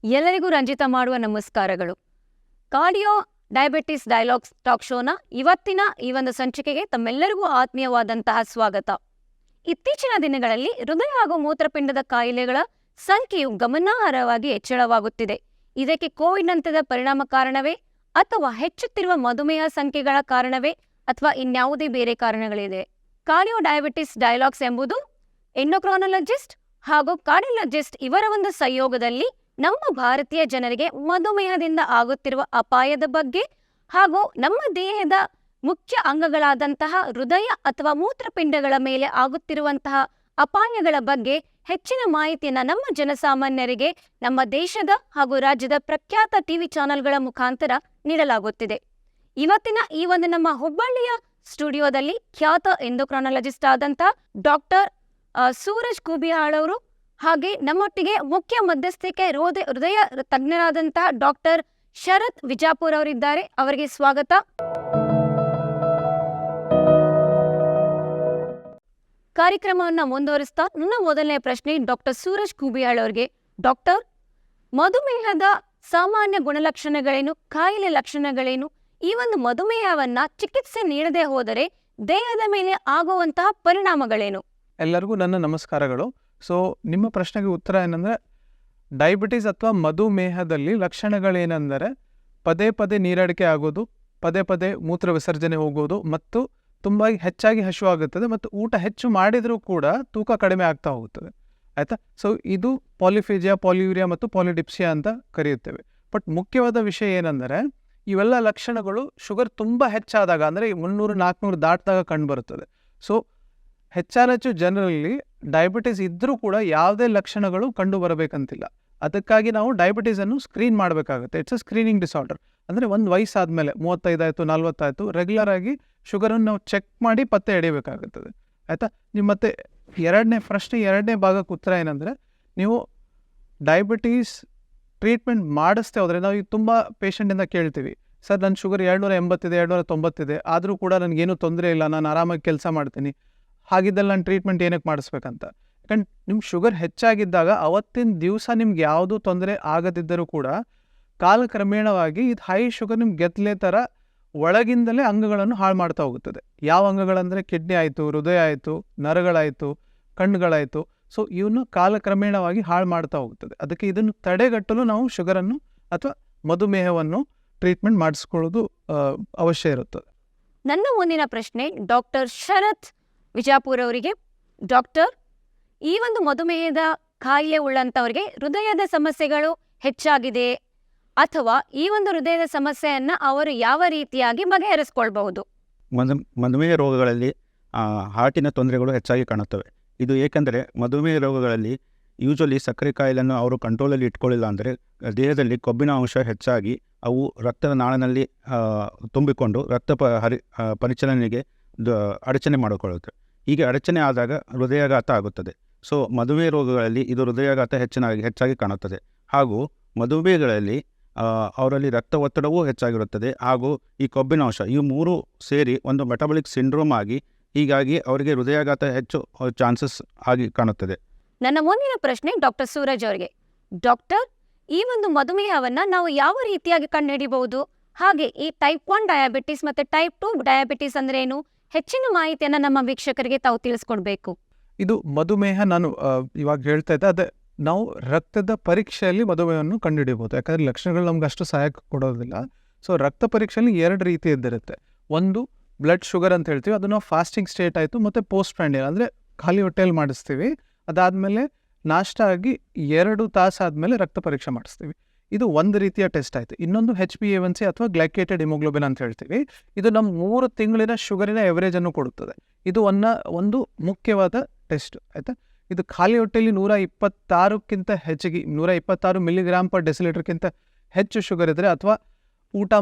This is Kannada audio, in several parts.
ಎಲ್ಲರಿಗೂ ರಂಜಿತಾ ಮಾಡುವ ನಮಸ್ಕಾರಗಳು. ಕಾರ್ಡಿಯೋ ಡಯಾಬಿಟಿಸ್ ಡೈಲಾಗ್ಸ್ ಟಾಕ್ ಶೋನ ಇವತ್ತಿನ ಈ ಒಂದು ಸಂಚಿಕೆಗೆ ತಮ್ಮೆಲ್ಲರಿಗೂ ಆತ್ಮೀಯವಾದಂತಹ ಸ್ವಾಗತ. ಇತ್ತೀಚಿನ ದಿನಗಳಲ್ಲಿ ಹೃದಯ ಹಾಗೂ ಮೂತ್ರಪಿಂಡದ ಕಾಯಿಲೆಗಳ ಸಂಖ್ಯೆಯು ಗಮನಾರ್ಹವಾಗಿ ಹೆಚ್ಚಳವಾಗುತ್ತಿದೆ. ಇದಕ್ಕೆ ಕೋವಿಡ್ನಂತದ ಪರಿಣಾಮ ಕಾರಣವೇ ಅಥವಾ ಹೆಚ್ಚುತ್ತಿರುವ ಮಧುಮೇಹ ಸಂಖ್ಯೆಗಳ ಕಾರಣವೇ ಅಥವಾ ಇನ್ಯಾವುದೇ ಬೇರೆ ಕಾರಣಗಳಿದೆ? ಕಾರ್ಡಿಯೋ ಡಯಾಬಿಟಿಸ್ ಡೈಲಾಗ್ಸ್ ಎಂಬುದು ಎಂಡೋಕ್ರೈನಾಲಜಿಸ್ಟ್ ಹಾಗೂ ಕಾರ್ಡಿಯಾಲಜಿಸ್ಟ್ ಇವರ ಒಂದು ಸಹಯೋಗದಲ್ಲಿ ನಮ್ಮ ಭಾರತೀಯ ಜನರಿಗೆ ಮಧುಮೇಹದಿಂದ ಆಗುತ್ತಿರುವ ಅಪಾಯದ ಬಗ್ಗೆ ಹಾಗೂ ನಮ್ಮ ದೇಹದ ಮುಖ್ಯ ಅಂಗಗಳಾದಂತಹ ಹೃದಯ ಅಥವಾ ಮೂತ್ರಪಿಂಡಗಳ ಮೇಲೆ ಆಗುತ್ತಿರುವಂತಹ ಅಪಾಯಗಳ ಬಗ್ಗೆ ಹೆಚ್ಚಿನ ಮಾಹಿತಿಯನ್ನು ನಮ್ಮ ಜನಸಾಮಾನ್ಯರಿಗೆ ನಮ್ಮ ದೇಶದ ಹಾಗೂ ರಾಜ್ಯದ ಪ್ರಖ್ಯಾತ ಟಿವಿ ಚಾನೆಲ್ಗಳ ಮುಖಾಂತರ ನೀಡಲಾಗುತ್ತಿದೆ. ಇವತ್ತಿನ ಈ ಒಂದು ನಮ್ಮ ಹುಬ್ಬಳ್ಳಿಯ ಸ್ಟುಡಿಯೋದಲ್ಲಿ ಖ್ಯಾತ ಎಂಡೋಕ್ರೈನಾಲಜಿಸ್ಟ್ ಆದಂತಹ ಡಾಕ್ಟರ್ ಸೂರಜ್ ಕೂಬಿಹಾಳ್ ಅವರು ಹಾಗೆ ನಮ್ಮೊಟ್ಟಿಗೆ ಮುಖ್ಯ ಮಧ್ಯಸ್ಥಿಕೆ ಹೃದಯ ತಜ್ಞರಾದಂತಹ ಡಾಕ್ಟರ್ ಶರತ್ ವಿಜಾಪುರ್ ಅವರಿದ್ದಾರೆ. ಅವರಿಗೆ ಸ್ವಾಗತ. ಕಾರ್ಯಕ್ರಮವನ್ನು ಮುಂದುವರಿಸ್ತಾ ನನ್ನ ಮೊದಲನೇ ಪ್ರಶ್ನೆ ಡಾಕ್ಟರ್ ಸೂರಜ್ ಕೂಬಿಹಾಳ್ ಅವರಿಗೆ. ಡಾಕ್ಟರ್, ಮಧುಮೇಹದ ಸಾಮಾನ್ಯ ಗುಣಲಕ್ಷಣಗಳೇನು, ಕಾಯಿಲೆ ಲಕ್ಷಣಗಳೇನು, ಈ ಒಂದು ಮಧುಮೇಹವನ್ನ ಚಿಕಿತ್ಸೆ ನೀಡದೆ ಹೋದರೆ ದೇಹದ ಮೇಲೆ ಆಗುವಂತಹ ಪರಿಣಾಮಗಳೇನು? ಎಲ್ಲರಿಗೂ ನನ್ನ ನಮಸ್ಕಾರಗಳು. ಸೊ ನಿಮ್ಮ ಪ್ರಶ್ನೆಗೆ ಉತ್ತರ ಏನಂದರೆ, ಡಯಾಬಿಟಿಸ್ ಅಥವಾ ಮಧುಮೇಹದಲ್ಲಿ ಲಕ್ಷಣಗಳೇನೆಂದರೆ ಪದೇ ಪದೇ ನೀರಡಿಕೆ ಆಗೋದು, ಪದೇ ಪದೇ ಮೂತ್ರ ವಿಸರ್ಜನೆ ಹೋಗೋದು ಮತ್ತು ತುಂಬ ಹೆಚ್ಚಾಗಿ ಹಸಿವಾಗುತ್ತದೆ ಮತ್ತು ಊಟ ಹೆಚ್ಚು ಮಾಡಿದರೂ ಕೂಡ ತೂಕ ಕಡಿಮೆ ಆಗ್ತಾ ಹೋಗುತ್ತದೆ. ಆಯಿತಾ? ಸೊ ಇದು ಪಾಲಿಫೇಜಿಯಾ, ಪಾಲಿಯೂರಿಯಾ ಮತ್ತು ಪಾಲಿಡಿಪ್ಸಿಯಾ ಅಂತ ಕರೆಯುತ್ತೇವೆ. ಬಟ್ ಮುಖ್ಯವಾದ ವಿಷಯ ಏನೆಂದರೆ, ಇವೆಲ್ಲ ಲಕ್ಷಣಗಳು ಶುಗರ್ ತುಂಬ ಹೆಚ್ಚಾದಾಗ, ಅಂದರೆ 300-400 ದಾಟಿದಾಗ ಕಂಡುಬರುತ್ತದೆ. ಸೊ ಹೆಚ್ಚು ಜನರಲ್ಲಿ ಡಯಾಬಿಟಿಸ್ ಇದ್ದರೂ ಕೂಡ ಯಾವುದೇ ಲಕ್ಷಣಗಳು ಕಂಡು ಬರಬೇಕಂತಿಲ್ಲ. ಅದಕ್ಕಾಗಿ ನಾವು ಡಯಾಬಿಟಿಸನ್ನು ಸ್ಕ್ರೀನ್ ಮಾಡಬೇಕಾಗುತ್ತೆ. It's a screening disorder. ಅಂದರೆ ಒಂದು ವಯಸ್ಸಾದಮೇಲೆ 35 ಆಯಿತು, 40 ಆಯಿತು, ರೆಗ್ಯುಲರ್ ಆಗಿ ಶುಗರನ್ನು ನಾವು ಚೆಕ್ ಮಾಡಿ ಪತ್ತೆ ಹಿಡಿಯಬೇಕಾಗುತ್ತದೆ. ಆಯಿತಾ? ನಿಮ್ಮ ಮತ್ತೆ ಎರಡನೇ ಭಾಗಕ್ಕೆ ಉತ್ತರ ಏನಂದರೆ, ನೀವು ಡಯಾಬಿಟೀಸ್ ಟ್ರೀಟ್ಮೆಂಟ್ ಮಾಡಿಸ್ತೇ ಹೋದರೆ, ನಾವು ಈಗ ತುಂಬ ಪೇಷಂಟಿಂದ ಕೇಳ್ತೀವಿ, ಸರ್ ನನ್ನ ಶುಗರ್ 280 ಇದೆ, 290 ಇದೆ, ಆದರೂ ಕೂಡ ನನಗೇನು ತೊಂದರೆ ಇಲ್ಲ, ನಾನು ಆರಾಮಾಗಿ ಕೆಲಸ ಮಾಡ್ತೀನಿ, ಹಾಗಿದ್ದಲ್ಲಿ ನಾನು ಟ್ರೀಟ್ಮೆಂಟ್ ಏನಕ್ಕೆ ಮಾಡಿಸ್ಬೇಕಂತ. ಯಾಕಂದ್ರೆ ನಿಮ್ಮ ಶುಗರ್ ಹೆಚ್ಚಾಗಿದ್ದಾಗ ಅವತ್ತಿನ ದಿವಸ ನಿಮ್ಗೆ ಯಾವುದೂ ತೊಂದರೆ ಆಗದಿದ್ದರೂ ಕೂಡ ಕಾಲಕ್ರಮೇಣವಾಗಿ ಇದು ಹೈ ಶುಗರ್ ನಿಮ್ಗೆ ಗೆದ್ದಲೆ ಥರ ಒಳಗಿಂದಲೇ ಅಂಗಗಳನ್ನು ಹಾಳು ಮಾಡ್ತಾ ಹೋಗುತ್ತದೆ. ಯಾವ ಅಂಗಗಳಂದರೆ ಕಿಡ್ನಿ ಆಯಿತು, ಹೃದಯ ಆಯಿತು, ನರಗಳಾಯಿತು, ಕಣ್ಣುಗಳಾಯಿತು. ಸೊ ಇವನ್ನು ಕಾಲಕ್ರಮೇಣವಾಗಿ ಹಾಳು ಮಾಡ್ತಾ ಹೋಗುತ್ತದೆ. ಅದಕ್ಕೆ ಇದನ್ನು ತಡೆಗಟ್ಟಲು ನಾವು ಶುಗರನ್ನು ಅಥವಾ ಮಧುಮೇಹವನ್ನು ಟ್ರೀಟ್ಮೆಂಟ್ ಮಾಡಿಸ್ಕೊಳ್ಳೋದು ಅವಶ್ಯ ಇರುತ್ತದೆ. ನನ್ನ ಮುಂದಿನ ಪ್ರಶ್ನೆ ಡಾಕ್ಟರ್ ಶರತ್ ವಿಜಾಪುರ್ ಅವರಿಗೆ. ಡಾಕ್ಟರ್, ಈ ಒಂದು ಮಧುಮೇಹದ ಕಾಯಿಲೆ ಉಳ್ಳಂಥವರಿಗೆ ಹೃದಯದ ಸಮಸ್ಯೆಗಳು ಹೆಚ್ಚಾಗಿದೆ ಅಥವಾ ಈ ಒಂದು ಹೃದಯದ ಸಮಸ್ಯೆಯನ್ನು ಅವರು ಯಾವ ರೀತಿಯಾಗಿ ಬಗೆಹರಿಸ್ಕೊಳ್ಬಹುದು? ಮಧುಮೇಹ ರೋಗಗಳಲ್ಲಿ ಹಾರ್ಟಿನ ತೊಂದರೆಗಳು ಹೆಚ್ಚಾಗಿ ಕಾಣುತ್ತವೆ. ಇದು ಏಕೆಂದರೆ ಮಧುಮೇಹ ರೋಗಗಳಲ್ಲಿ ಯೂಶಲಿ ಸಕ್ಕರೆ ಕಾಯಿಲೆಯನ್ನು ಅವರು ಕಂಟ್ರೋಲಲ್ಲಿ ಇಟ್ಕೊಳ್ಳಿಲ್ಲ ಅಂದರೆ ದೇಹದಲ್ಲಿ ಕೊಬ್ಬಿನ ಅಂಶ ಹೆಚ್ಚಾಗಿ ಅವು ರಕ್ತದ ನಾಳನಲ್ಲಿ ತುಂಬಿಕೊಂಡು ರಕ್ತ ಪರಿಚಲನೆಗೆ ಅಡಚಣೆ ಮಾಡಿಕೊಳ್ಳುತ್ತೆ. ಹೀಗೆ ಅಡಚಣೆ ಆದಾಗ ಹೃದಯಾಘಾತ ಆಗುತ್ತದೆ. ಸೊ ಮಧುಮೇಹ ರೋಗಗಳಲ್ಲಿ ಇದು ಹೃದಯಾಘಾತ ಹೆಚ್ಚಾಗಿ ಕಾಣುತ್ತದೆ. ಹಾಗೂ ಮಧುಮೇಹಗಳಲ್ಲಿ ಅವರಲ್ಲಿ ರಕ್ತ ಒತ್ತಡವೂ ಹೆಚ್ಚಾಗಿರುತ್ತದೆ ಹಾಗೂ ಈ ಕೊಬ್ಬಿನ ಅಂಶ, ಇವು ಮೂರು ಸೇರಿ ಒಂದು ಮೆಟಬಾಲಿಕ್ ಸಿಂಡ್ರೋಮ್ ಆಗಿ ಹೀಗಾಗಿ ಅವರಿಗೆ ಹೃದಯಾಘಾತ ಹೆಚ್ಚು ಚಾನ್ಸಸ್ ಆಗಿ ಕಾಣುತ್ತದೆ. ನನ್ನ ಮುಂದಿನ ಪ್ರಶ್ನೆ ಡಾಕ್ಟರ್ ಸೂರಜ್ ಅವರಿಗೆ. ಡಾಕ್ಟರ್, ಈ ಒಂದು ಮಧುಮೇಹವನ್ನ ನಾವು ಯಾವ ರೀತಿಯಾಗಿ ಕಂಡುಹಿಡಿಯಬಹುದು? ಹಾಗೆ ಈ ಟೈಪ್ 1 ಡಯಾಬಿಟಿಸ್ ಮತ್ತು ಟೈಪ್ 2 ಡಯಾಬಿಟಿಸ್ ಅಂದ್ರೆ ಏನು? ಹೆಚ್ಚಿನ ಮಾಹಿತಿಯನ್ನು ನಮ್ಮ ವೀಕ್ಷಕರಿಗೆ ತಾವು ತಿಳಿಸ್ಕೊಡ್ಬೇಕು. ಇದು ಮಧುಮೇಹ ನಾನು ಇವಾಗ ಹೇಳ್ತಾ ಇದ್ದೆ, ಅದೇ ನಾವು ರಕ್ತದ ಪರೀಕ್ಷೆಯಲ್ಲಿ ಮಧುಮೇಹವನ್ನು ಕಂಡುಹಿಡಿಯಬಹುದು. ಯಾಕಂದರೆ ಲಕ್ಷಣಗಳು ನಮ್ಗೆ ಅಷ್ಟು ಸಹಾಯ ಕೊಡೋದಿಲ್ಲ. ಸೊ ರಕ್ತ ಪರೀಕ್ಷೆಯಲ್ಲಿ 2 ರೀತಿ ಇದ್ದಿರುತ್ತೆ. ಒಂದು ಬ್ಲಡ್ ಶುಗರ್ ಅಂತ ಹೇಳ್ತೀವಿ, ಅದು ನಾವು ಫಾಸ್ಟಿಂಗ್ ಸ್ಟೇಟ್ ಆಯಿತು ಮತ್ತು ಪೋಸ್ಟ್ ಪ್ರ್ಯಾಂಡಿಯಲ್ ಅಂದರೆ ಖಾಲಿ ಹೊಟ್ಟೆಯಲ್ಲಿ ಮಾಡಿಸ್ತೀವಿ. ಅದಾದಮೇಲೆ ನಾಷ್ಟ ಆಗಿ 2 ತಾಸು ಆದಮೇಲೆ ರಕ್ತ ಪರೀಕ್ಷೆ ಮಾಡಿಸ್ತೀವಿ. ಇದು ಒಂದು ರೀತಿಯ ಟೆಸ್ಟ್ ಆಯಿತು. ಇನ್ನೊಂದು HbA1c ಅಥವಾ ಗ್ಲೈಕೇಟೆಡ್ ಹಿಮೋಗ್ಲೋಬಿನ್ ಅಂತ ಹೇಳ್ತೀವಿ. ಇದು ನಮ್ಮ 3 ತಿಂಗಳಿನ ಶುಗರಿನ ಎವರೇಜನ್ನು ಕೊಡುತ್ತದೆ. ಇದು ಒಂದು ಮುಖ್ಯವಾದ ಟೆಸ್ಟ್. ಆಯಿತಾ? ಇದು ಖಾಲಿ ಹೊಟ್ಟೆಯಲ್ಲಿ 126ಕ್ಕಿಂತ ಹೆಚ್ಚಿಗೆ 126 mg/dL ಹೆಚ್ಚು ಶುಗರ್ ಇದ್ದರೆ, ಅಥವಾ ಊಟ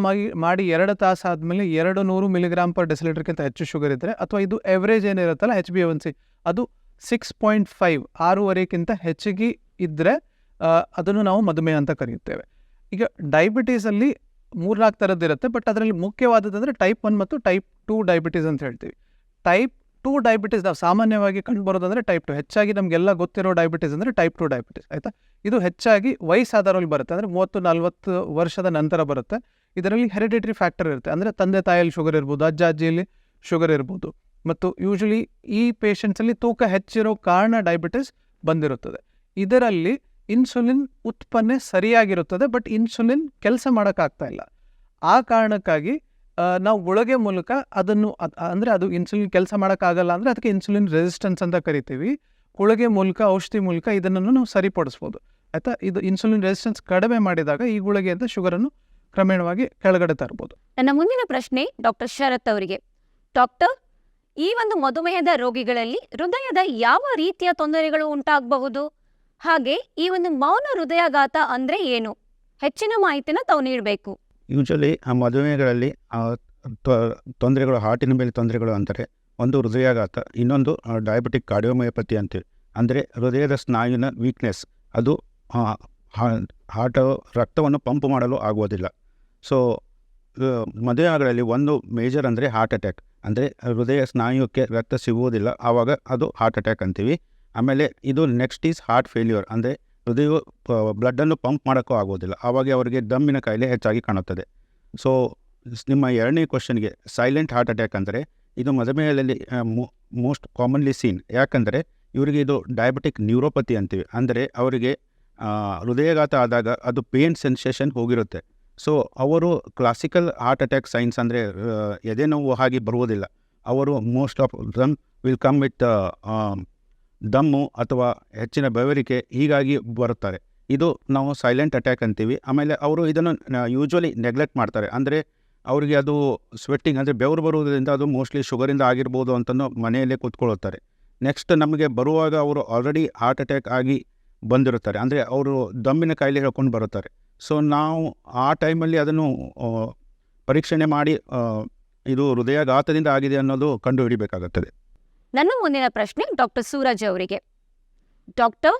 ಮಾಡಿ 2 ತಾಸು ಆದಮೇಲೆ 200 mg/dL ಹೆಚ್ಚು ಶುಗರ್ ಇದ್ದರೆ, ಅಥವಾ ಇದು ಎವರೇಜ್ ಏನಿರುತ್ತಲ್ಲ HbA1c ಅದು 6.5 6.5ಕ್ಕಿಂತ ಹೆಚ್ಚಿಗೆ ಇದ್ದರೆ ಅದನ್ನು ನಾವು ಮಧುಮೇಹ ಅಂತ ಕರೆಯುತ್ತೇವೆ. ಈಗ ಡಯಾಬಿಟೀಸಲ್ಲಿ 3-4 ಥರದ್ದಿರುತ್ತೆ. ಬಟ್ ಅದರಲ್ಲಿ ಮುಖ್ಯವಾದದ್ದಂದರೆ ಟೈಪ್ 1 ಮತ್ತು ಟೈಪ್ 2 ಡಯಾಬಿಟೀಸ್ ಅಂತ ಹೇಳ್ತೀವಿ. ಟೈಪ್ 2 ಡಯಾಬಿಟಿಸ್ ನಾವು ಸಾಮಾನ್ಯವಾಗಿ ಕಂಡುಬರೋದಂದರೆ ಟೈಪ್ 2. ಹೆಚ್ಚಾಗಿ ನಮಗೆಲ್ಲ ಗೊತ್ತಿರೋ ಡಯಾಬಿಟಿಸ್ ಅಂದರೆ ಟೈಪ್ 2 ಡಯಾಬಿಟಿಸ್ ಆಯಿತಾ. ಇದು ಹೆಚ್ಚಾಗಿ ವಯಸ್ಸಾದವರಲ್ಲಿ ಬರುತ್ತೆ, ಅಂದರೆ 30-40 ವರ್ಷದ ನಂತರ ಬರುತ್ತೆ. ಇದರಲ್ಲಿ ಹೆರಿಡಿಟರಿ ಫ್ಯಾಕ್ಟರ್ ಇರುತ್ತೆ, ಅಂದರೆ ತಂದೆ ತಾಯಿಯಲ್ಲಿ ಶುಗರ್ ಇರ್ಬೋದು, ಅಜ್ಜ ಅಜ್ಜಿಯಲ್ಲಿ ಶುಗರ್ ಇರ್ಬೋದು. ಮತ್ತು ಯೂಶಲಿ ಈ ಪೇಷಂಟ್ಸಲ್ಲಿ ತೂಕ ಹೆಚ್ಚಿರೋ ಕಾರಣ ಡಯಾಬಿಟಿಸ್ ಬಂದಿರುತ್ತದೆ. ಇದರಲ್ಲಿ ಇನ್ಸುಲಿನ್ ಉತ್ಪನ್ನ ಸರಿಯಾಗಿರುತ್ತದೆ, ಬಟ್ ಇನ್ಸುಲಿನ್ ಕೆಲಸ ಮಾಡೋಕ್ಕಾಗ್ತಾ ಇಲ್ಲ. ಆ ಕಾರಣಕ್ಕಾಗಿ ನಾವು ಗುಳಿಗೆ ಮೂಲಕ ಅದನ್ನು ಅಂದರೆ ಅದು ಇನ್ಸುಲಿನ್ ಕೆಲಸ ಮಾಡೋಕ್ಕಾಗಲ್ಲ ಅಂದರೆ ಅದಕ್ಕೆ ಇನ್ಸುಲಿನ್ ರೆಸಿಸ್ಟೆನ್ಸ್ ಅಂತ ಕರಿತೀವಿ. ಗುಳಿಗೆ ಮೂಲಕ, ಔಷಧಿ ಮೂಲಕ ಇದನ್ನು ನಾವು ಸರಿಪಡಿಸ್ಬೋದು ಆಯಿತಾ. ಇದು ಇನ್ಸುಲಿನ್ ರೆಸಿಸ್ಟೆನ್ಸ್ ಕಡಿಮೆ ಮಾಡಿದಾಗ ಈ ಗುಳಿಗೆಯಿಂದ ಶುಗರನ್ನು ಕ್ರಮೇಣವಾಗಿ ಕೆಳಗಡೆ ತರ್ಬೋದು. ನನ್ನ ಮುಂದಿನ ಪ್ರಶ್ನೆ ಡಾಕ್ಟರ್ ಶರತ್ ಅವರಿಗೆ. ಡಾಕ್ಟರ್, ಈ ಒಂದು ಮಧುಮೇಹದ ರೋಗಿಗಳಲ್ಲಿ ಹೃದಯದ ಯಾವ ರೀತಿಯ ತೊಂದರೆಗಳು ಉಂಟಾಗಬಹುದು? ಹಾಗೆ ಈ ಒಂದು ಮೌನ ಹೃದಯಾಘಾತ ಅಂದರೆ ಏನು? ಹೆಚ್ಚಿನ ಮಾಹಿತಿನ ತಾವು ನೀಡಬೇಕು. ಯೂಶಲಿ ಆ ಮಧುಮೇಹಗಳಲ್ಲಿ ತೊಂದರೆಗಳು, ಹಾರ್ಟಿನ ಮೇಲೆ ತೊಂದರೆಗಳು ಅಂದರೆ ಒಂದು ಹೃದಯಾಘಾತ, ಇನ್ನೊಂದು ಡಯಾಬಿಟಿಕ್ ಕಾರ್ಡಿಯೋಮಯೋಪತಿ ಅಂತೀವಿ. ಅಂದರೆ ಹೃದಯದ ಸ್ನಾಯುವಿನ ವೀಕ್ನೆಸ್, ಅದು ಹಾರ್ಟ್ ರಕ್ತವನ್ನು ಪಂಪ್ ಮಾಡಲು ಆಗುವುದಿಲ್ಲ. ಸೊ ಮಧುಮೇಹಗಳಲ್ಲಿ ಒಂದು ಮೇಜರ್ ಅಂದರೆ ಹಾರ್ಟ್ ಅಟ್ಯಾಕ್, ಅಂದರೆ ಹೃದಯ ಸ್ನಾಯುಕ್ಕೆ ರಕ್ತ ಸಿಗುವುದಿಲ್ಲ, ಆವಾಗ ಅದು ಹಾರ್ಟ್ ಅಟ್ಯಾಕ್ ಅಂತೀವಿ. ಆಮೇಲೆ ಇದು ನೆಕ್ಸ್ಟ್ ಈಸ್ ಹಾರ್ಟ್ ಫೇಲ್ಯೂರ್, ಅಂದರೆ ಹೃದಯವು ಬ್ಲಡ್ಡನ್ನು ಪಂಪ್ ಮಾಡೋಕ್ಕೂ ಆಗೋದಿಲ್ಲ, ಆವಾಗ ಅವರಿಗೆ ದಮ್ಮಿನ ಕಾಯಿಲೆ ಹೆಚ್ಚಾಗಿ ಕಾಣುತ್ತದೆ. ಸೊ ನಿಮ್ಮ ಎರಡನೇ ಕ್ವಶನ್ಗೆ ಸೈಲೆಂಟ್ ಹಾರ್ಟ್ ಅಟ್ಯಾಕ್ ಅಂದರೆ ಇದು ಮಧುಮೇಹದಲ್ಲಿ ಮೋಸ್ಟ್ ಕಾಮನ್ಲಿ ಸೀನ್. ಯಾಕಂದರೆ ಇವರಿಗೆ ಇದು ಡಯಾಬಿಟಿಕ್ ನ್ಯೂರೋಪತಿ ಅಂತೀವಿ, ಅಂದರೆ ಅವರಿಗೆ ಹೃದಯಾಘಾತ ಆದಾಗ ಅದು ಪೇನ್ ಸೆನ್ಸೇಷನ್ ಹೋಗಿರುತ್ತೆ. ಸೊ ಅವರು ಕ್ಲಾಸಿಕಲ್ ಹಾರ್ಟ್ ಅಟ್ಯಾಕ್ ಸೈನ್ಸ್ ಅಂದರೆ ಎದೆ ನೋವು ಹಾಗೆ ಬರುವುದಿಲ್ಲ. ಅವರು most of them will come with ದಮ್ಮು ಅಥವಾ ಹೆಚ್ಚಿನ ಬೆವರಿಕೆ, ಹೀಗಾಗಿ ಬರುತ್ತಾರೆ. ಇದು ನಾವು ಸೈಲೆಂಟ್ ಅಟ್ಯಾಕ್ ಅಂತೀವಿ. ಆಮೇಲೆ ಅವರು ಇದನ್ನು ಯೂಶ್ವಲಿ ನೆಗ್ಲೆಕ್ಟ್ ಮಾಡ್ತಾರೆ, ಅಂದರೆ ಅವರಿಗೆ ಅದು ಸ್ವೆಟ್ಟಿಂಗ್ ಅಂದರೆ ಬೆವರು ಬರುವುದರಿಂದ ಅದು ಮೋಸ್ಟ್ಲಿ ಶುಗರಿಂದ ಆಗಿರ್ಬೋದು ಅಂತಲೂ ಮನೆಯಲ್ಲೇ ಕೂತ್ಕೊಳ್ಳುತ್ತಾರೆ. ನೆಕ್ಸ್ಟ್ ನಮಗೆ ಬರುವಾಗ ಅವರು ಆಲ್ರೆಡಿ ಹಾರ್ಟ್ ಅಟ್ಯಾಕ್ ಆಗಿ ಬಂದಿರುತ್ತಾರೆ, ಅಂದರೆ ಅವರು ದಮ್ಮಿನ ಕಾಯಿಲೆ ಹೇಳ್ಕೊಂಡು ಬರುತ್ತಾರೆ. ಸೊ ನಾವು ಆ ಟೈಮಲ್ಲಿ ಅದನ್ನು ಪರೀಕ್ಷಣೆ ಮಾಡಿ ಇದು ಹೃದಯಾಘಾತದಿಂದ ಆಗಿದೆ ಅನ್ನೋದು ಕಂಡು ಹಿಡಿಬೇಕಾಗುತ್ತದೆ. ನನ್ನ ಮುಂದಿನ ಪ್ರಶ್ನೆ ಡಾಕ್ಟರ್ ಸೂರಜ್ ಅವರಿಗೆ. ಡಾಕ್ಟರ್,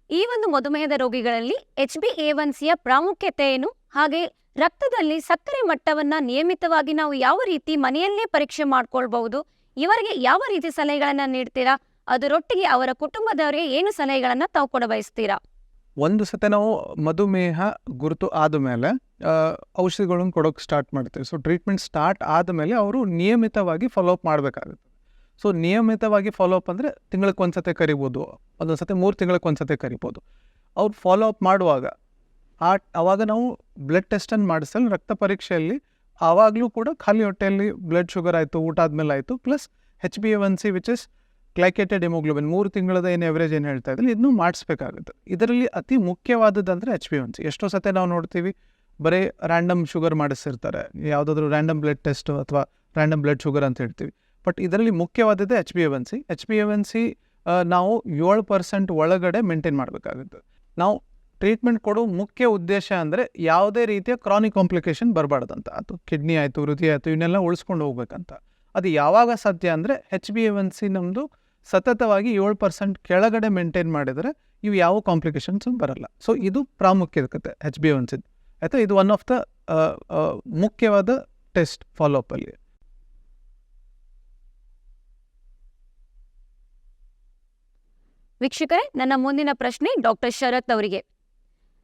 ಈ ಒಂದು ಮಧುಮೇಹದ ರೋಗಿಗಳಲ್ಲಿ HbA1cಯ ಪ್ರಾಮುಖ್ಯತೆ ಏನು? ಹಾಗೆ ರಕ್ತದಲ್ಲಿ ಸಕ್ಕರೆ ಮಟ್ಟವನ್ನು ನಿಯಮಿತವಾಗಿ ನಾವು ಯಾವ ರೀತಿ ಮನೆಯಲ್ಲೇ ಪರೀಕ್ಷೆ ಮಾಡ್ಕೊಳ್ಬಹುದು? ಇವರಿಗೆ ಯಾವ ರೀತಿ ಸಲಹೆಗಳನ್ನು ನೀಡ್ತೀರಾ? ಅದರೊಟ್ಟಿಗೆ ಅವರ ಕುಟುಂಬದವರಿಗೆ ಏನು ಸಲಹೆಗಳನ್ನು ತಾವು ಕೊಡಬಯಸ್ತೀರಾ? ಒಂದು ಸತಿ ನಾವು ಮಧುಮೇಹ ಗುರುತು ಆದಮೇಲೆ ಔಷಧಿಗಳನ್ನು ಕೊಡೋಕ್ಕೆ ಸ್ಟಾರ್ಟ್ ಮಾಡ್ತೀವಿ. ಸೊ ಟ್ರೀಟ್ಮೆಂಟ್ ಸ್ಟಾರ್ಟ್ ಆದಮೇಲೆ ಅವರು ನಿಯಮಿತವಾಗಿ ಫಾಲೋಅಪ್ ಮಾಡಬೇಕಾಗುತ್ತೆ. ಸೊ ನಿಯಮಿತವಾಗಿ ಫಾಲೋಅಪ್ ಅಂದರೆ ತಿಂಗಳಿಗೆ ಒಂದು ಸತಿ ಕರಿಬೋದು, ಒಂದೊಂದು ಸತಿ 3 ತಿಂಗಳಿಗೆ ಒಂದು ಸತಿ ಕರಿಬೋದು. ಅವ್ರು ಫಾಲೋಅಪ್ ಮಾಡುವಾಗ ಆವಾಗ ನಾವು ಬ್ಲಡ್ ಟೆಸ್ಟನ್ನು ಮಾಡಿಸಲು ರಕ್ತ ಪರೀಕ್ಷೆಯಲ್ಲಿ ಆವಾಗಲೂ ಕೂಡ ಖಾಲಿ ಹೊಟ್ಟೆಯಲ್ಲಿ ಬ್ಲಡ್ ಶುಗರ್ ಆಯಿತು, ಊಟ ಆದಮೇಲೆ ಆಯಿತು, plus HbA1c which is glycated haemoglobin 3 ತಿಂಗಳದ ಏನು ಎವರೇಜ್ ಏನು ಹೇಳ್ತಾ ಇದ್ದಲ್ಲಿ ಇದನ್ನು ಮಾಡಿಸ್ಬೇಕಾಗುತ್ತೆ. ಇದರಲ್ಲಿ ಅತಿ ಮುಖ್ಯವಾದದ್ದಂದರೆ HbA1c. ಎಷ್ಟೋ ಸತಿ ನಾವು ನೋಡ್ತೀವಿ ಬರೀ ರ್ಯಾಂಡಮ್ ಶುಗರ್ ಮಾಡಿಸಿರ್ತಾರೆ, ಯಾವುದಾದ್ರೂ ರ್ಯಾಂಡಮ್ ಬ್ಲಡ್ ಟೆಸ್ಟು ಅಥವಾ ರ್ಯಾಂಡಮ್ ಬ್ಲಡ್ ಶುಗರ್ ಅಂತ ಹೇಳ್ತೀವಿ. ಬಟ್ ಇದರಲ್ಲಿ ಮುಖ್ಯವಾದದ್ದೇ HbA1c. HbA1c ನಾವು 7% ಒಳಗಡೆ ಮೇಂಟೈನ್ ಮಾಡಬೇಕಾಗುತ್ತೆ. ನಾವು ಟ್ರೀಟ್ಮೆಂಟ್ ಕೊಡೋ ಮುಖ್ಯ ಉದ್ದೇಶ ಅಂದರೆ ಯಾವುದೇ ರೀತಿಯ ಕ್ರಾನಿಕ್ ಕಾಂಪ್ಲಿಕೇಶನ್ ಬರಬಾರ್ದಂತ. ಅದು ಕಿಡ್ನಿ ಆಯಿತು, ಹೃದಯ ಆಯಿತು, ಇವನ್ನೆಲ್ಲ ಉಳಿಸ್ಕೊಂಡು ಹೋಗ್ಬೇಕಂತ. ಅದು ಯಾವಾಗ ಸಾಧ್ಯ ಅಂದರೆ HbA1c ನಮ್ಮದು ಸತತವಾಗಿ 7% ಕೆಳಗಡೆ ಮೇಂಟೈನ್ ಮಾಡಿದರೆ ಇವು ಯಾವ ಕಾಂಪ್ಲಿಕೇಶನ್ಸ್ ಬರಲ್ಲ. ಸೊ ಇದು ಪ್ರಾಮುಖ್ಯತೆ HbA1c ಆಯಿತಾ. ಇದು ಒನ್ ಆಫ್ ದ ಮುಖ್ಯವಾದ ಟೆಸ್ಟ್ ಫಾಲೋಅಪ್ಪಲ್ಲಿ. ವೀಕ್ಷಕರೇ, ನನ್ನ ಮುಂದಿನ ಪ್ರಶ್ನೆ ಡಾಕ್ಟರ್ ಶರತ್ ಅವರಿಗೆ.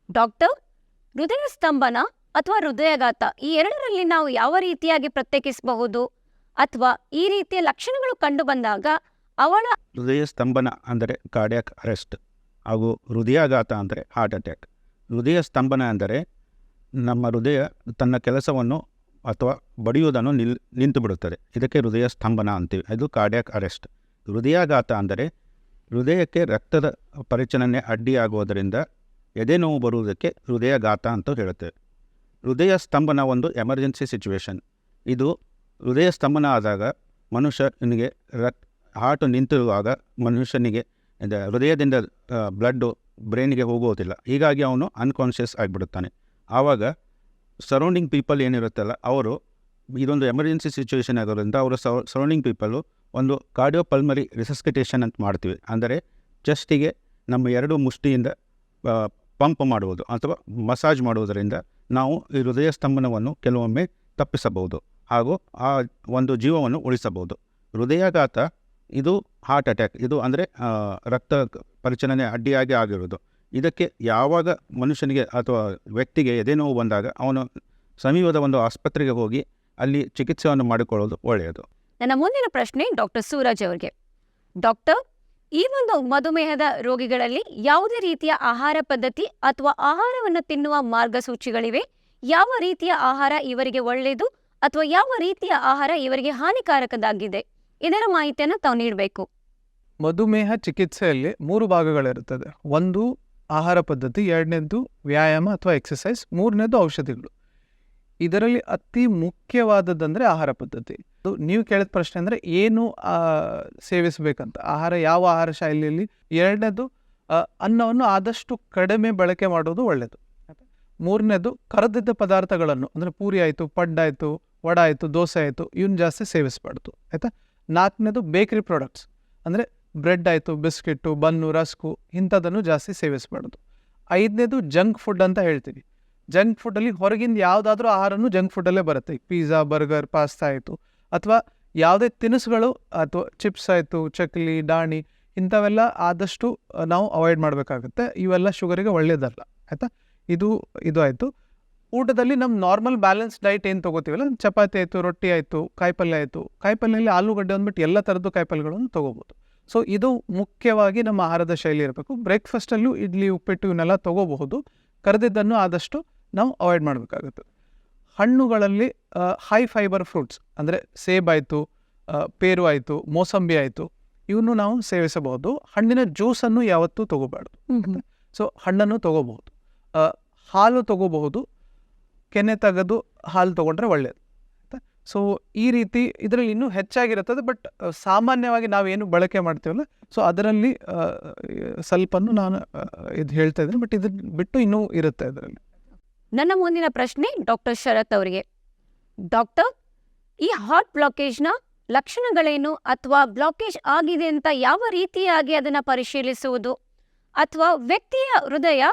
ಡಾಕ್ಟರ್, ಹೃದಯ ಸ್ತಂಭನ ಅಥವಾ ಹೃದಯಾಘಾತ ಈ ಎರಡರಲ್ಲಿ ನಾವು ಯಾವ ರೀತಿಯಾಗಿ ಪ್ರತ್ಯೇಕಿಸಬಹುದು? ಅಥವಾ ಈ ರೀತಿಯ ಲಕ್ಷಣಗಳು ಕಂಡು ಬಂದಾಗ ಅವಳ ಹೃದಯ ಸ್ತಂಭನ ಅಂದರೆ ಕಾರ್ಡಿಯಾಕ್ ಅರೆಸ್ಟ್ ಹಾಗೂ ಹೃದಯಾಘಾತ ಅಂದರೆ ಹಾರ್ಟ್ ಅಟ್ಯಾಕ್. ಹೃದಯ ಸ್ತಂಭನ ಅಂದರೆ ನಮ್ಮ ಹೃದಯ ತನ್ನ ಕೆಲಸವನ್ನು ಅಥವಾ ಬಡಿಯುವುದನ್ನು ನಿಂತು ಬಿಡುತ್ತದೆ, ಇದಕ್ಕೆ ಹೃದಯ ಸ್ತಂಭನ ಅಂತೀವಿ. ಇದು ಕಾರ್ಡಿಯಾಕ್ ಅರೆಸ್ಟ್. ಹೃದಯಾಘಾತ ಅಂದರೆ ಹೃದಯಕ್ಕೆ ರಕ್ತದ ಪರಿಚಲನೆ ಅಡ್ಡಿಯಾಗುವುದರಿಂದ ಎದೆ ನೋವು ಬರುವುದಕ್ಕೆ ಹೃದಯಾಘಾತ ಅಂತ ಹೇಳುತ್ತೇವೆ. ಹೃದಯ ಸ್ತಂಭನ ಒಂದು ಎಮರ್ಜೆನ್ಸಿ ಸಿಚುವೇಶನ್. ಇದು ಹೃದಯ ಸ್ತಂಭನ ಆದಾಗ ಮನುಷ್ಯನಿಗೆ ಹಾರ್ಟ್ ನಿಂತಿರುವಾಗ ಮನುಷ್ಯನಿಗೆ ಹೃದಯದಿಂದ ಬ್ಲಡ್ಡು ಬ್ರೈನ್ಗೆ ಹೋಗುವುದಿಲ್ಲ, ಹೀಗಾಗಿ ಅವನು ಅನ್ಕಾನ್ಷಿಯಸ್ ಆಗಿಬಿಡುತ್ತಾನೆ. ಆವಾಗ ಸರೌಂಡಿಂಗ್ ಪೀಪಲ್ ಏನಿರುತ್ತಲ್ಲ ಅವರು, ಇದೊಂದು ಎಮರ್ಜೆನ್ಸಿ ಸಿಚುವೇಶನ್ ಆಗೋದ್ರಿಂದ ಅವರು ಸರೌಂಡಿಂಗ್ ಪೀಪಲು ಒಂದು ಕಾರ್ಡಿಯೋಪಲ್ಮರಿ ರಿಸಸ್ಕಿಟೇಷನ್ ಅಂತ ಮಾಡ್ತೀವಿ. ಅಂದರೆ ಚೆಸ್ಟಿಗೆ ನಮ್ಮ 2 ಮುಷ್ಟಿಯಿಂದ ಪಂಪ್ ಮಾಡುವುದು ಅಥವಾ ಮಸಾಜ್ ಮಾಡುವುದರಿಂದ ನಾವು ಈ ಹೃದಯ ಸ್ತಂಭನವನ್ನು ಕೆಲವೊಮ್ಮೆ ತಪ್ಪಿಸಬಹುದು ಹಾಗೂ ಆ ಒಂದು ಜೀವವನ್ನು ಉಳಿಸಬಹುದು. ಹೃದಯಾಘಾತ ಇದು ಹಾರ್ಟ್ ಅಟ್ಯಾಕ್. ಇದು ಅಂದರೆ ರಕ್ತ ಪರಿಚಲನೆ ಅಡ್ಡಿಯಾಗಿ ಆಗಿರೋದು. ಇದಕ್ಕೆ ಯಾವಾಗ ಮನುಷ್ಯನಿಗೆ ಅಥವಾ ವ್ಯಕ್ತಿಗೆ ಎದೆ ನೋವು ಬಂದಾಗ ಅವನು ಸಮೀಪದ ಒಂದು ಆಸ್ಪತ್ರೆಗೆ ಹೋಗಿ ಅಲ್ಲಿ ಚಿಕಿತ್ಸೆಯನ್ನು ಮಾಡಿಕೊಳ್ಳೋದು ಒಳ್ಳೆಯದು. ನನ್ನ ಮುಂದಿನ ಪ್ರಶ್ನೆ ಡಾಕ್ಟರ್ ಸೂರಜ್ ಅವರಿಗೆ. ಡಾಕ್ಟರ್, ಈ ಒಂದು ಮಧುಮೇಹದ ರೋಗಿಗಳಲ್ಲಿ ಯಾವುದೇ ರೀತಿಯ ಆಹಾರ ಪದ್ಧತಿ ಅಥವಾ ಆಹಾರವನ್ನು ತಿನ್ನುವ ಮಾರ್ಗಸೂಚಿಗಳಿವೆ? ಯಾವ ರೀತಿಯ ಆಹಾರ ಇವರಿಗೆ ಒಳ್ಳೆಯದು ಅಥವಾ ಯಾವ ರೀತಿಯ ಆಹಾರ ಇವರಿಗೆ ಹಾನಿಕಾರಕದಾಗಿದೆ? ಇದರ ಮಾಹಿತಿಯನ್ನು ತಾವು ನೀಡಬೇಕು. ಮಧುಮೇಹ ಚಿಕಿತ್ಸೆಯಲ್ಲಿ 3 ಭಾಗಗಳಿರುತ್ತದೆ. ಒಂದು ಆಹಾರ ಪದ್ಧತಿ, 2ನೇದು ವ್ಯಾಯಾಮ ಅಥವಾ ಎಕ್ಸಸೈಸ್, 3ನೇದು ಔಷಧಿಗಳು. ಇದರಲ್ಲಿ ಅತಿ ಮುಖ್ಯವಾದದ್ದಂದರೆ ಆಹಾರ ಪದ್ಧತಿ. ನೀವು ಕೇಳಿದ ಪ್ರಶ್ನೆ ಅಂದರೆ ಏನು ಸೇವಿಸಬೇಕಂತ, ಯಾವ ಆಹಾರ ಶೈಲಿಯಲ್ಲಿ. 2ನೇದು ಅನ್ನವನ್ನು ಆದಷ್ಟು ಕಡಿಮೆ ಬಳಕೆ ಮಾಡೋದು ಒಳ್ಳೆಯದು. 3ನೇದು ಕರೆದಿದ್ದ ಪದಾರ್ಥಗಳನ್ನು ಅಂದರೆ ಪೂರಿ ಆಯಿತು, ಪಡ್ಡಾಯಿತು, ವಡ ಆಯಿತು, ದೋಸೆ ಆಯಿತು, ಇವನ್ನ ಜಾಸ್ತಿ ಸೇವಿಸಬಾರ್ದು. ಆಯಿತಾ. 4ನೇದು ಬೇಕರಿ ಪ್ರಾಡಕ್ಟ್ಸ್ ಅಂದರೆ ಬ್ರೆಡ್ ಆಯಿತು, ಬಿಸ್ಕೆಟ್ಟು, ಬನ್ನು, ರಸ್ಕು ಇಂಥದ್ದನ್ನು ಜಾಸ್ತಿ ಸೇವಿಸಬಾರ್ದು. 5ನೇದು ಜಂಕ್ ಫುಡ್ ಅಂತ ಹೇಳ್ತೀವಿ. ಜಂಕ್ ಫುಡ್ಡಲ್ಲಿ ಹೊರಗಿಂದ ಯಾವುದಾದ್ರೂ ಆಹಾರನೂ ಜಂಕ್ ಫುಡ್ಡಲ್ಲೇ ಬರುತ್ತೆ. ಪಿಜ್ಜಾ, ಬರ್ಗರ್, ಪಾಸ್ತಾ ಆಯಿತು, ಅಥವಾ ಯಾವುದೇ ತಿನಿಸುಗಳು ಅಥವಾ ಚಿಪ್ಸ್ ಆಯಿತು, ಚಕ್ಲಿ, ಡಾಣಿ ಇಂಥವೆಲ್ಲ ಆದಷ್ಟು ನಾವು ಅವಾಯ್ಡ್ ಮಾಡಬೇಕಾಗುತ್ತೆ. ಇವೆಲ್ಲ ಶುಗರಿಗೆ ಒಳ್ಳೆಯದಲ್ಲ. ಆಯಿತಾ. ಇದು ಆಯಿತು. ಊಟದಲ್ಲಿ ನಮ್ಮ ನಾರ್ಮಲ್ ಬ್ಯಾಲೆನ್ಸ್ ಡೈಟ್ ಏನು ತೊಗೋತೀವಲ್ಲ, ಚಪಾತಿ ಆಯಿತು, ರೊಟ್ಟಿ ಆಯಿತು, ಕಾಯಿಪಲ್ಯ ಆಯಿತು. ಕಾಯಿಪಲ್ಯಲ್ಲಿ ಆಲೂಗಡ್ಡೆ ಅಂದ್ಬಿಟ್ಟು ಎಲ್ಲ ಥರದ್ದು ಕಾಯಿಪಲ್ಯಗಳನ್ನು ತೊಗೋಬೋದು. ಸೊ ಇದು ಮುಖ್ಯವಾಗಿ ನಮ್ಮ ಆಹಾರದ ಶೈಲಿ ಇರಬೇಕು. ಬ್ರೇಕ್ಫಾಸ್ಟಲ್ಲೂ ಇಡ್ಲಿ, ಉಪ್ಪಿಟ್ಟು ಇವನ್ನೆಲ್ಲ ತೊಗೋಬಹುದು. ಕರೆದಿದ್ದನ್ನು ಆದಷ್ಟು ನಾವು ಅವಾಯ್ಡ್ ಮಾಡಬೇಕಾಗುತ್ತೆ. ಹಣ್ಣುಗಳಲ್ಲಿ ಹೈ ಫೈಬರ್ ಫ್ರೂಟ್ಸ್ ಅಂದರೆ ಸೇಬಾಯಿತು, ಪೇರು ಆಯಿತು, ಮೋಸಂಬಿ ಆಯಿತು, ಇವನ್ನು ನಾವು ಸೇವಿಸಬಹುದು. ಹಣ್ಣಿನ ಜ್ಯೂಸನ್ನು ಯಾವತ್ತೂ ತೊಗೋಬಾರ್ದು. ಸೊ ಹಣ್ಣನ್ನು ತೊಗೋಬಹುದು. ಹಾಲು ತೊಗೋಬಹುದು. ಕೆನೆ ತೆಗೆದು ಹಾಲು ತೊಗೊಂಡ್ರೆ ಒಳ್ಳೆಯದು. ಸೊ ಈ ರೀತಿ ಇದರಲ್ಲಿ ಇನ್ನೂ ಹೆಚ್ಚಾಗಿರುತ್ತದೆ. ಬಟ್ ಸಾಮಾನ್ಯವಾಗಿ ನಾವೇನು ಬಳಕೆ ಮಾಡ್ತೀವಲ್ಲ, ಸೊ ಅದರಲ್ಲಿ ಸ್ವಲ್ಪನೂ ನಾನು ಇದು ಹೇಳ್ತಾ ಇದ್ದೀನಿ. ಬಟ್ ಇದನ್ನು ಬಿಟ್ಟು ಇನ್ನೂ ಇರುತ್ತೆ ಅದರಲ್ಲಿ. ನನ್ನ ಮುಂದಿನ ಪ್ರಶ್ನೆ ಡಾಕ್ಟರ್ ಶರತ್ ಅವರಿಗೆ. ಡಾಕ್ಟರ್, ಈ ಹಾರ್ಟ್ ಬ್ಲಾಕೇಜ್ನ ಲಕ್ಷಣಗಳೇನು ಅಥವಾ ಬ್ಲಾಕೇಜ್ ಆಗಿದೆ ಅಂತ ಯಾವ ರೀತಿಯಾಗಿ ಅದನ್ನು ಪರಿಶೀಲಿಸುವುದು, ಅಥವಾ ವ್ಯಕ್ತಿಯ ಹೃದಯ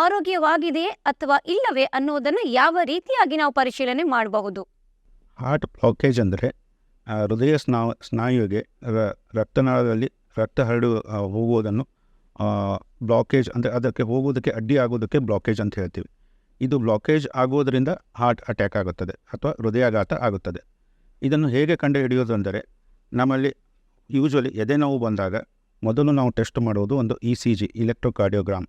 ಆರೋಗ್ಯವಾಗಿದೆಯೇ ಅಥವಾ ಇಲ್ಲವೇ ಅನ್ನೋದನ್ನು ಯಾವ ರೀತಿಯಾಗಿ ನಾವು ಪರಿಶೀಲನೆ ಮಾಡಬಹುದು? ಹಾರ್ಟ್ ಬ್ಲಾಕೇಜ್ ಅಂದರೆ ಹೃದಯ ಸ್ನಾಯುವಿಗೆ ರಕ್ತನಾಳದಲ್ಲಿ ರಕ್ತ ಹೋಗುವುದನ್ನು ಬ್ಲಾಕೇಜ್ ಅಂದರೆ ಅದಕ್ಕೆ ಹೋಗುವುದಕ್ಕೆ ಅಡ್ಡಿ ಆಗೋದಕ್ಕೆ ಬ್ಲಾಕೇಜ್ ಅಂತ ಹೇಳ್ತೀವಿ. ಇದು ಬ್ಲಾಕೇಜ್ ಆಗುವುದರಿಂದ ಹಾರ್ಟ್ ಅಟ್ಯಾಕ್ ಆಗುತ್ತದೆ ಅಥವಾ ಹೃದಯಾಘಾತ ಆಗುತ್ತದೆ. ಇದನ್ನು ಹೇಗೆ ಕಂಡುಹಿಡಿಯೋದು ಅಂದರೆ, ನಮ್ಮಲ್ಲಿ ಯೂಶ್ವಲಿ ಎದೆ ನೋವು ಬಂದಾಗ ಮೊದಲು ನಾವು ಟೆಸ್ಟ್ ಮಾಡುವುದು ಒಂದು ECG, ಇಲೆಕ್ಟ್ರೋಕಾರ್ಡಿಯೋಗ್ರಾಮ್.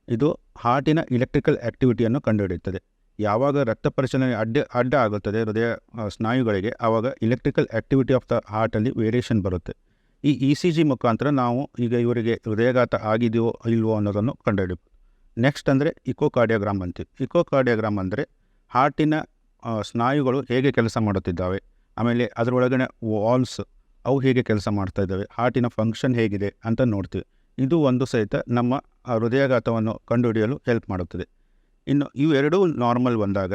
ಇದು ಹಾರ್ಟಿನ ಇಲೆಕ್ಟ್ರಿಕಲ್ ಆ್ಯಕ್ಟಿವಿಟಿಯನ್ನು ಕಂಡುಹಿಡಿಯುತ್ತದೆ. ಯಾವಾಗ ರಕ್ತ ಪರಿಚಲನೆ ಅಡ್ಡ ಆಗುತ್ತದೆ ಹೃದಯ ಸ್ನಾಯುಗಳಿಗೆ, ಆವಾಗ ಇಲೆಕ್ಟ್ರಿಕಲ್ ಆ್ಯಕ್ಟಿವಿಟಿ ಆಫ್ ದ ಹಾರ್ಟಲ್ಲಿ ವೇರಿಯೇಷನ್ ಬರುತ್ತೆ. ಈ ECG ಮುಖಾಂತರ ನಾವು ಈಗ ಇವರಿಗೆ ಹೃದಯಾಘಾತ ಆಗಿದೆಯೋ ಇಲ್ವೋ ಅನ್ನೋದನ್ನು ಕಂಡುಹಿಡಿಬೋದು. ನೆಕ್ಸ್ಟ್ ಅಂದರೆ ಇಕೋಕಾರ್ಡಿಯೋಗ್ರಾಮ್ ಅಂತೀವಿ. ಇಕೋಕಾರ್ಡಿಯೋಗ್ರಾಮ್ ಅಂದರೆ ಹಾರ್ಟಿನ ಸ್ನಾಯುಗಳು ಹೇಗೆ ಕೆಲಸ ಮಾಡುತ್ತಿದ್ದಾವೆ, ಆಮೇಲೆ ಅದರೊಳಗಡೆ ವಾಲ್ಸ್ ಅವು ಹೇಗೆ ಕೆಲಸ ಮಾಡ್ತಾ ಇದ್ದಾವೆ, ಹಾರ್ಟಿನ ಫಂಕ್ಷನ್ ಹೇಗಿದೆ ಅಂತ ನೋಡ್ತೀವಿ. ಇದು ಒಂದು ಸಹಿತ ನಮ್ಮ ಹೃದಯಾಘಾತವನ್ನು ಕಂಡುಹಿಡಿಯಲು ಹೆಲ್ಪ್ ಮಾಡುತ್ತದೆ. ಇನ್ನು ಇವೆರಡೂ ನಾರ್ಮಲ್ ಬಂದಾಗ,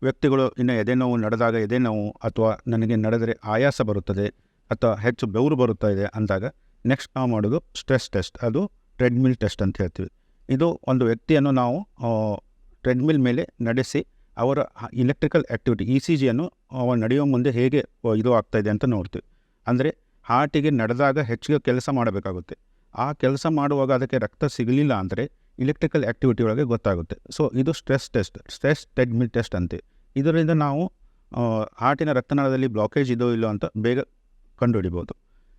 ವ್ಯಕ್ತಿಗಳು ಇನ್ನು ಎದೆನೋವು ನಡೆದಾಗ ಎದೆನೋವು ಅಥವಾ ನನಗೆ ನಡೆದರೆ ಆಯಾಸ ಬರುತ್ತದೆ ಅಥವಾ ಹೆಚ್ಚು ಬೆವರು ಬರುತ್ತಾ ಇದೆ ಅಂದಾಗ ನೆಕ್ಸ್ಟ್ ನಾವು ಮಾಡೋದು ಸ್ಟ್ರೆಸ್ ಟೆಸ್ಟ್. ಅದು ಟ್ರೆಡ್ಮಿಲ್ ಟೆಸ್ಟ್ ಅಂತ ಹೇಳ್ತೀವಿ. ಇದು ಒಂದು ವ್ಯಕ್ತಿಯನ್ನು ನಾವು ಟ್ರೆಡ್ಮಿಲ್ ಮೇಲೆ ನಡೆಸಿ ಅವರ ಇಲೆಕ್ಟ್ರಿಕಲ್ ಆ್ಯಕ್ಟಿವಿಟಿ ECGಯನ್ನು ನಡೆಯುವ ಮುಂದೆ ಹೇಗೆ ಇದು ಆಗ್ತಾಯಿದೆ ಅಂತ ನೋಡ್ತೀವಿ. ಅಂದರೆ ಹಾರ್ಟಿಗೆ ನಡೆದಾಗ ಹೆಚ್ಚಿಗೆ ಕೆಲಸ ಮಾಡಬೇಕಾಗುತ್ತೆ. ಆ ಕೆಲಸ ಮಾಡುವಾಗ ಅದಕ್ಕೆ ರಕ್ತ ಸಿಗಲಿಲ್ಲ ಅಂದರೆ ಇಲೆಕ್ಟ್ರಿಕಲ್ ಆ್ಯಕ್ಟಿವಿಟಿ ಒಳಗೆ ಗೊತ್ತಾಗುತ್ತೆ. ಸೊ ಇದು ಸ್ಟ್ರೆಸ್ ಟ್ರೆಡ್ಮಿಲ್ ಟೆಸ್ಟ್ ಅಂತೆ. ಇದರಿಂದ ನಾವು ಹಾರ್ಟಿನ ರಕ್ತನಾಳದಲ್ಲಿ ಬ್ಲಾಕೇಜ್ ಇದೋ ಇಲ್ಲೋ ಅಂತ ಬೇಗ ಕಂಡುಹಿಡಿಬೋದು.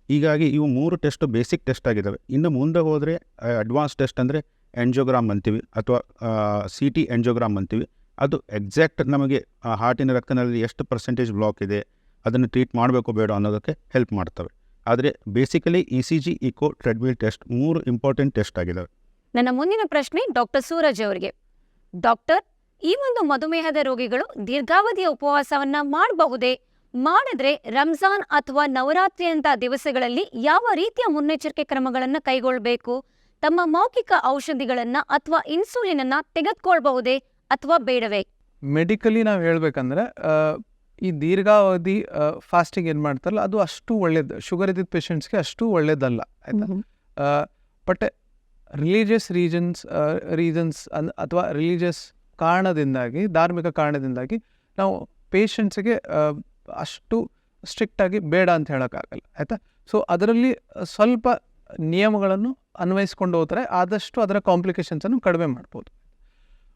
ಹೀಗಾಗಿ ಇವು 3 ಟೆಸ್ಟ್ ಬೇಸಿಕ್ ಟೆಸ್ಟ್ ಆಗಿದ್ದಾವೆ. ಇನ್ನು ಮುಂದೆ ಹೋದರೆ ಅಡ್ವಾನ್ಸ್ ಟೆಸ್ಟ್ ಅಂದರೆ ಎಂಜಿಯೋಗ್ರಾಮ್ ಅಂತೀವಿ ಅಥವಾ CT ಎಂಜಿಯೋಗ್ರಾಮ್ ಅಂತೀವಿ. ಅದು ಎಕ್ಸಾಕ್ಟ್ ನಮಗೆ ಹಾರ್ಟಿನ ರಕ್ತನಾಳದಲ್ಲಿ ಎಷ್ಟು % ಬ್ಲಾಕ್ ಇದೆ, ಅದನ್ನು ಟ್ರೀಟ್ ಮಾಡಬೇಕು ಬೇಡ ಅನ್ನೋದಕ್ಕೆ ಹೆಲ್ಪ್ ಮಾಡ್ತವೆ. ಆದರೆ basically ECG, echo, treadmill test 3 important test ಆಗಿದ್ದಾವೆ. ನನ್ನ ಮುಂದಿನ ಪ್ರಶ್ನೆ ಡಾಕ್ಟರ್ ಸೂರಜ್ ಅವರಿಗೆ. ಡಾಕ್ಟರ್, ಈ ಒಂದು ಮಧುಮೇಹದ ರೋಗಿಗಳು ದೀರ್ಘಾವಧಿಯ ಉಪವಾಸವನ್ನ ಮಾಡಬಹುದೇ? ಮಾಡಿದ್ರೆ ರಂಜಾನ್ ಅಥವಾ ನವರಾತ್ರಿ ಅಂತ ದಿವಸಗಳಲ್ಲಿ ಯಾವ ರೀತಿಯ ಮುನ್ನೆಚ್ಚರಿಕೆ ಕ್ರಮಗಳನ್ನು ಕೈಗೊಳ್ಳಬೇಕು? ತಮ್ಮ ಮೌಖಿಕ ಔಷಧಿಗಳನ್ನ ಅಥವಾ ಇನ್ಸುಲಿನ್ ಅನ್ನ ತೆಗೆದುಕೊಳ್ಬಹುದೇ ಅಥವಾ ಬೇಡವೇ? ಮೆಡಿಕಲಿ ನಾವು ಹೇಳ್ಬೇಕಂದ್ರೆ ಈ ದೀರ್ಘಾವಧಿ ಫಾಸ್ಟಿಂಗ್ ಏನು ಮಾಡ್ತಾರಲ್ಲ, ಅದು ಅಷ್ಟು ಒಳ್ಳೇದು ಶುಗರ್ ಇದ್ದಿದ್ದ ಪೇಷಂಟ್ಸ್ಗೆ ಅಷ್ಟು ಒಳ್ಳೇದಲ್ಲ. ಆಯಿತಾ. ಬಟ್ ರಿಲಿಜಿಯಸ್ ರೀಸನ್ಸ್ ಅಥವಾ ರಿಲಿಜಿಯಸ್ ಕಾರಣದಿಂದಾಗಿ, ಧಾರ್ಮಿಕ ಕಾರಣದಿಂದಾಗಿ ನಾವು ಪೇಷಂಟ್ಸಿಗೆ ಅಷ್ಟು ಸ್ಟ್ರಿಕ್ಟಾಗಿ ಬೇಡ ಅಂತ ಹೇಳೋಕ್ಕಾಗಲ್ಲ. ಆಯಿತಾ. ಸೊ ಅದರಲ್ಲಿ ಸ್ವಲ್ಪ ನಿಯಮಗಳನ್ನು ಅನ್ವಯಿಸ್ಕೊಂಡು ಹೋದರೆ ಆದಷ್ಟು ಅದರ ಕಾಂಪ್ಲಿಕೇಶನ್ಸನ್ನು ಕಡಿಮೆ ಮಾಡ್ಬೋದು.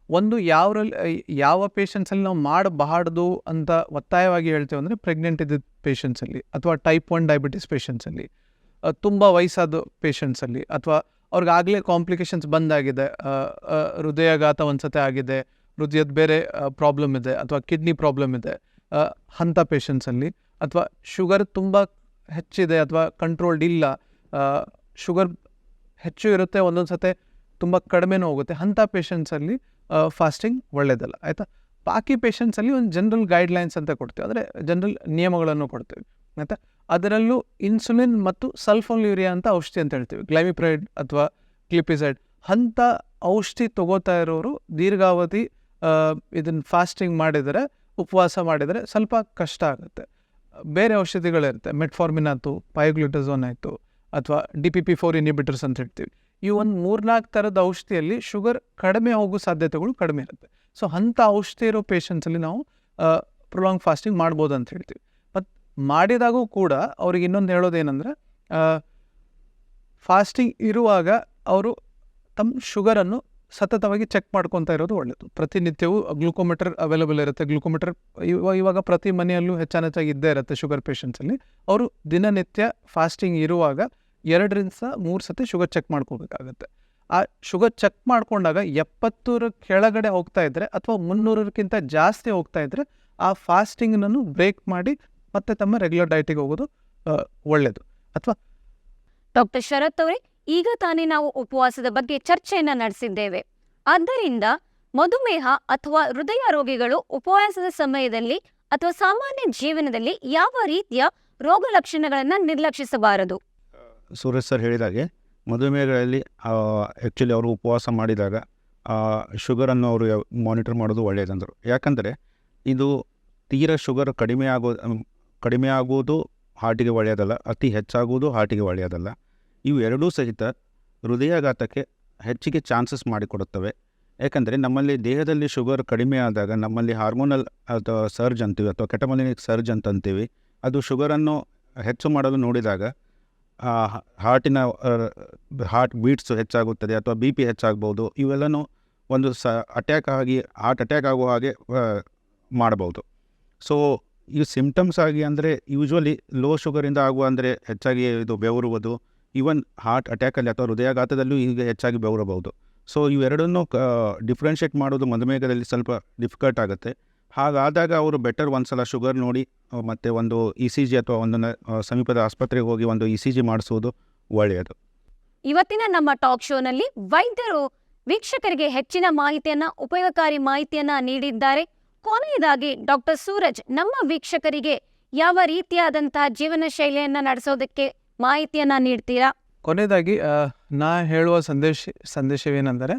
ಒಂದು ಯಾವ ಪೇಷಂಟ್ಸಲ್ಲಿ ನಾವು ಮಾಡಬಾರ್ದು ಅಂತ ಒತ್ತಾಯವಾಗಿ ಹೇಳ್ತೇವೆ ಅಂದರೆ ಪ್ರೆಗ್ನೆಂಟ್ ಇದ್ದ ಪೇಷಂಟ್ಸಲ್ಲಿ ಅಥವಾ ಟೈಪ್ 1 ಡಯಾಬಿಟಿಸ್ ಪೇಷಂಟ್ಸಲ್ಲಿ, ತುಂಬ ವಯಸ್ಸಾದ ಪೇಷಂಟ್ಸಲ್ಲಿ, ಅಥವಾ ಅವ್ರಿಗಾಗಲೇ ಕಾಂಪ್ಲಿಕೇಶನ್ಸ್ ಬಂದಾಗಿದೆ, ಹೃದಯಾಘಾತ ಒಂದ್ಸತಿ ಆಗಿದೆ, ಹೃದಯದ ಬೇರೆ ಪ್ರಾಬ್ಲಮ್ ಇದೆ, ಅಥವಾ ಕಿಡ್ನಿ ಪ್ರಾಬ್ಲಮ್ ಇದೆ, ಅಂಥ ಪೇಷಂಟ್ಸಲ್ಲಿ, ಅಥವಾ ಶುಗರ್ ತುಂಬ ಹೆಚ್ಚಿದೆ ಅಥವಾ ಕಂಟ್ರೋಲ್ಡ್ ಇಲ್ಲ, ಶುಗರ್ ಹೆಚ್ಚು ಇರುತ್ತೆ, ಒಂದೊಂದು ಸತಿ ತುಂಬ ಕಡಿಮೆನೂ ಹೋಗುತ್ತೆ, ಅಂಥ ಪೇಷಂಟ್ಸಲ್ಲಿ ಫಾಸ್ಟಿಂಗ್ ಒಳ್ಳೆಯದಲ್ಲ. ಆಯಿತಾ. ಬಾಕಿ ಪೇಷಂಟ್ಸಲ್ಲಿ ಒಂದು ಜನರಲ್ ಗೈಡ್ಲೈನ್ಸ್ ಅಂತ ಕೊಡ್ತೀವಿ, ಅಂದರೆ ಜನರಲ್ ನಿಯಮಗಳನ್ನು ಕೊಡ್ತೀವಿ. ಆಯಿತಾ. ಅದರಲ್ಲೂ ಇನ್ಸುಲಿನ್ ಮತ್ತು ಸಲ್ಫೋನ್ಯೂರಿಯಾ ಅಂತ ಔಷಧಿ ಅಂತ ಹೇಳ್ತೀವಿ, ಗ್ಲೈಮಿಪ್ರೈಡ್ ಅಥವಾ ಗ್ಲಿಪಿಸೈಡ್, ಅಂಥ ಔಷಧಿ ತಗೋತಾ ಇರೋರು ದೀರ್ಘಾವಧಿ ಇದನ್ನು ಫಾಸ್ಟಿಂಗ್ ಮಾಡಿದರೆ, ಉಪವಾಸ ಮಾಡಿದರೆ ಸ್ವಲ್ಪ ಕಷ್ಟ ಆಗುತ್ತೆ. ಬೇರೆ ಔಷಧಿಗಳಿರುತ್ತೆ, ಮೆಟ್ಫಾರ್ಮಿನ್ ಆಯಿತು, ಪಯೋಗ್ಲುಟಾಝೋನ್ ಆಯಿತು, ಅಥವಾ DPP-4 ಇನ್ಹಿಬಿಟರ್ಸ್ ಅಂತ ಹೇಳ್ತೀವಿ. ಈ ಒಂದು 3-4 ಥರದ ಔಷಧಿಯಲ್ಲಿ ಶುಗರ್ ಕಡಿಮೆ ಹೋಗೋ ಸಾಧ್ಯತೆಗಳು ಕಡಿಮೆ ಇರುತ್ತೆ. ಸೊ ಅಂಥ ಔಷಧಿ ಇರೋ ಪೇಷಂಟ್ಸಲ್ಲಿ ನಾವು ಪ್ರೊಲಾಂಗ್ ಫಾಸ್ಟಿಂಗ್ ಮಾಡ್ಬೋದು ಅಂತ ಹೇಳ್ತೀವಿ. ಮತ್ತು ಮಾಡಿದಾಗೂ ಕೂಡ ಅವ್ರಿಗೆ ಇನ್ನೊಂದು ಹೇಳೋದೇನೆಂದರೆ, ಫಾಸ್ಟಿಂಗ್ ಇರುವಾಗ ಅವರು ತಮ್ಮ ಶುಗರನ್ನು ಸತತವಾಗಿ ಚೆಕ್ ಮಾಡ್ಕೊತಾ ಇರೋದು ಒಳ್ಳೆಯದು. ಪ್ರತಿನಿತ್ಯವೂ ಗ್ಲೂಕೋಮೀಟರ್ ಅವೈಲೇಬಲ್ ಇರುತ್ತೆ. ಗ್ಲೂಕೋಮೀಟರ್ ಇವಾಗ ಪ್ರತಿ ಮನೆಯಲ್ಲೂ ಹೆಚ್ಚಾಗಿ ಇದ್ದೇ ಇರುತ್ತೆ ಶುಗರ್ ಪೇಷಂಟ್ಸಲ್ಲಿ. ಅವರು ದಿನನಿತ್ಯ ಫಾಸ್ಟಿಂಗ್ ಇರುವಾಗ 2-3 ಸತಿ ಶುಗರ್ ಚೆಕ್ ಮಾಡ್ಕೋಬೇಕಾಗತ್ತೆ. ಆ ಶುಗರ್ ಚೆಕ್ ಮಾಡ್ಕೊಂಡಾಗ 70 ಕೆಳಗಡೆ ಹೋಗ್ತಾ ಇದ್ದರೆ ಅಥವಾ 300ಕ್ಕಿಂತ ಜಾಸ್ತಿ ಹೋಗ್ತಾ ಇದ್ದರೆ ಆ ಫಾಸ್ಟಿಂಗನ್ನು ಬ್ರೇಕ್ ಮಾಡಿ ಮತ್ತೆ ತಮ್ಮ ರೆಗ್ಯುಲರ್ ಡಯಟಿಗೆ ಹೋಗೋದು ಒಳ್ಳೆಯದು. ಅಥವಾ ಡಾಕ್ಟರ್ ಶರತ್ ಅವರೇ, ಈಗ ತಾನೇ ನಾವು ಉಪವಾಸದ ಬಗ್ಗೆ ಚರ್ಚೆಯನ್ನು ನಡೆಸಿದ್ದೇವೆ. ಆದ್ದರಿಂದ ಮಧುಮೇಹ ಅಥವಾ ಹೃದಯ ರೋಗಿಗಳು ಉಪವಾಸದ ಸಮಯದಲ್ಲಿ ಅಥವಾ ಸಾಮಾನ್ಯ ಜೀವನದಲ್ಲಿ ಯಾವ ರೀತಿಯ ರೋಗ ಲಕ್ಷಣಗಳನ್ನು ನಿರ್ಲಕ್ಷಿಸಬಾರದು? ಸೂರಜ್ ಸರ್ ಹೇಳಿದಾಗೆ ಮಧುಮೇಹಗಳಲ್ಲಿ ಆ್ಯಕ್ಚುಲಿ ಅವರು ಉಪವಾಸ ಮಾಡಿದಾಗ ಶುಗರನ್ನು ಅವರು ಮಾನಿಟರ್ ಮಾಡೋದು ಒಳ್ಳೆಯದಂದರು. ಯಾಕಂದರೆ ಇದು ತೀರಾ ಶುಗರ್ ಕಡಿಮೆ ಆಗುವುದು ಹಾರ್ಟಿಗೆ ಒಳ್ಳೆಯದಲ್ಲ, ಅತಿ ಹೆಚ್ಚಾಗುವುದು ಹಾರ್ಟಿಗೆ ಒಳ್ಳೆಯದಲ್ಲ. ಇವು ಎರಡೂ ಸಹಿತ ಹೃದಯಾಘಾತಕ್ಕೆ ಹೆಚ್ಚಿಗೆ ಚಾನ್ಸಸ್ ಮಾಡಿಕೊಡುತ್ತವೆ. ಯಾಕಂದರೆ ನಮ್ಮಲ್ಲಿ ದೇಹದಲ್ಲಿ ಶುಗರ್ ಕಡಿಮೆ ಆದಾಗ ನಮ್ಮಲ್ಲಿ ಹಾರ್ಮೋನಲ್ ಅಥವಾ ಸರ್ಜ್ ಅಂತೀವಿ ಅಥವಾ ಕೆಟಮಲಿನಿಕ್ ಸರ್ಜ್ ಅಂತ ಅಂತೀವಿ, ಅದು ಶುಗರನ್ನು ಹೆಚ್ಚು ಮಾಡಲು ನೋಡಿದಾಗ ಹಾರ್ಟ್ ಬೀಟ್ಸು ಹೆಚ್ಚಾಗುತ್ತದೆ ಅಥವಾ BP ಹೆಚ್ಚಾಗ್ಬೋದು. ಇವೆಲ್ಲನೂ ಒಂದು ಹಾರ್ಟ್ ಅಟ್ಯಾಕ್ ಆಗುವ ಹಾಗೆ ಮಾಡಬಹುದು. ಸೊ ಈ ಸಿಂಪ್ಟಮ್ಸ್ ಆಗಿ ಅಂದರೆ ಯೂಶ್ವಲಿ ಲೋ ಶುಗರಿಂದ ಆಗುವ ಅಂದರೆ ಹೆಚ್ಚಾಗಿ ಇದು ಬೆವರುವುದು, ಈವನ್ ಹಾರ್ಟ್ ಅಟ್ಯಾಕಲ್ಲಿ ಅಥವಾ ಹೃದಯಾಘಾತದಲ್ಲೂ ಈಗ ಹೆಚ್ಚಾಗಿ ಬೆವರಬಹುದು. ಸೊ ಇವೆರಡನ್ನೂ ಡಿಫ್ರೆನ್ಷಿಯೇಟ್ ಮಾಡೋದು ಮಧುಮೇಹದಲ್ಲಿ ಸ್ವಲ್ಪ ಡಿಫಿಕಲ್ಟ್ ಆಗುತ್ತೆ. ಹಾಗಾದಾಗ ಅವರು ಬೆಟರ್ ಒಂದ್ಸಲ ಶುಗರ್ ನೋಡಿ ಮತ್ತು ಒಂದು ECG ಅಥವಾ ಒಂದು ಸಮೀಪದ ಆಸ್ಪತ್ರೆಗೆ ಹೋಗಿ ಒಂದು ECG ಮಾಡಿಸುವುದು ಒಳ್ಳೆಯದು. ಇವತ್ತಿನ ನಮ್ಮ ಟಾಕ್ ಶೋನಲ್ಲಿ ವೈದ್ಯರು ವೀಕ್ಷಕರಿಗೆ ಹೆಚ್ಚಿನ ಮಾಹಿತಿಯನ್ನ, ಉಪಯೋಗಕಾರಿ ಮಾಹಿತಿಯನ್ನ ನೀಡಿದ್ದಾರೆ. ಕೊನೆಯದಾಗಿ ಡಾಕ್ಟರ್ ಸೂರಜ್, ನಮ್ಮ ವೀಕ್ಷಕರಿಗೆ ಯಾವ ರೀತಿಯಾದಂತಹ ಜೀವನ ಶೈಲಿಯನ್ನ ನಡೆಸೋದಕ್ಕೆ ಮಾಹಿತಿಯನ್ನ ನೀಡ್ತೀರಾ? ಕೊನೆಯದಾಗಿ ನಾ ಹೇಳುವ ಸಂದೇಶವೇನೆಂದರೆ,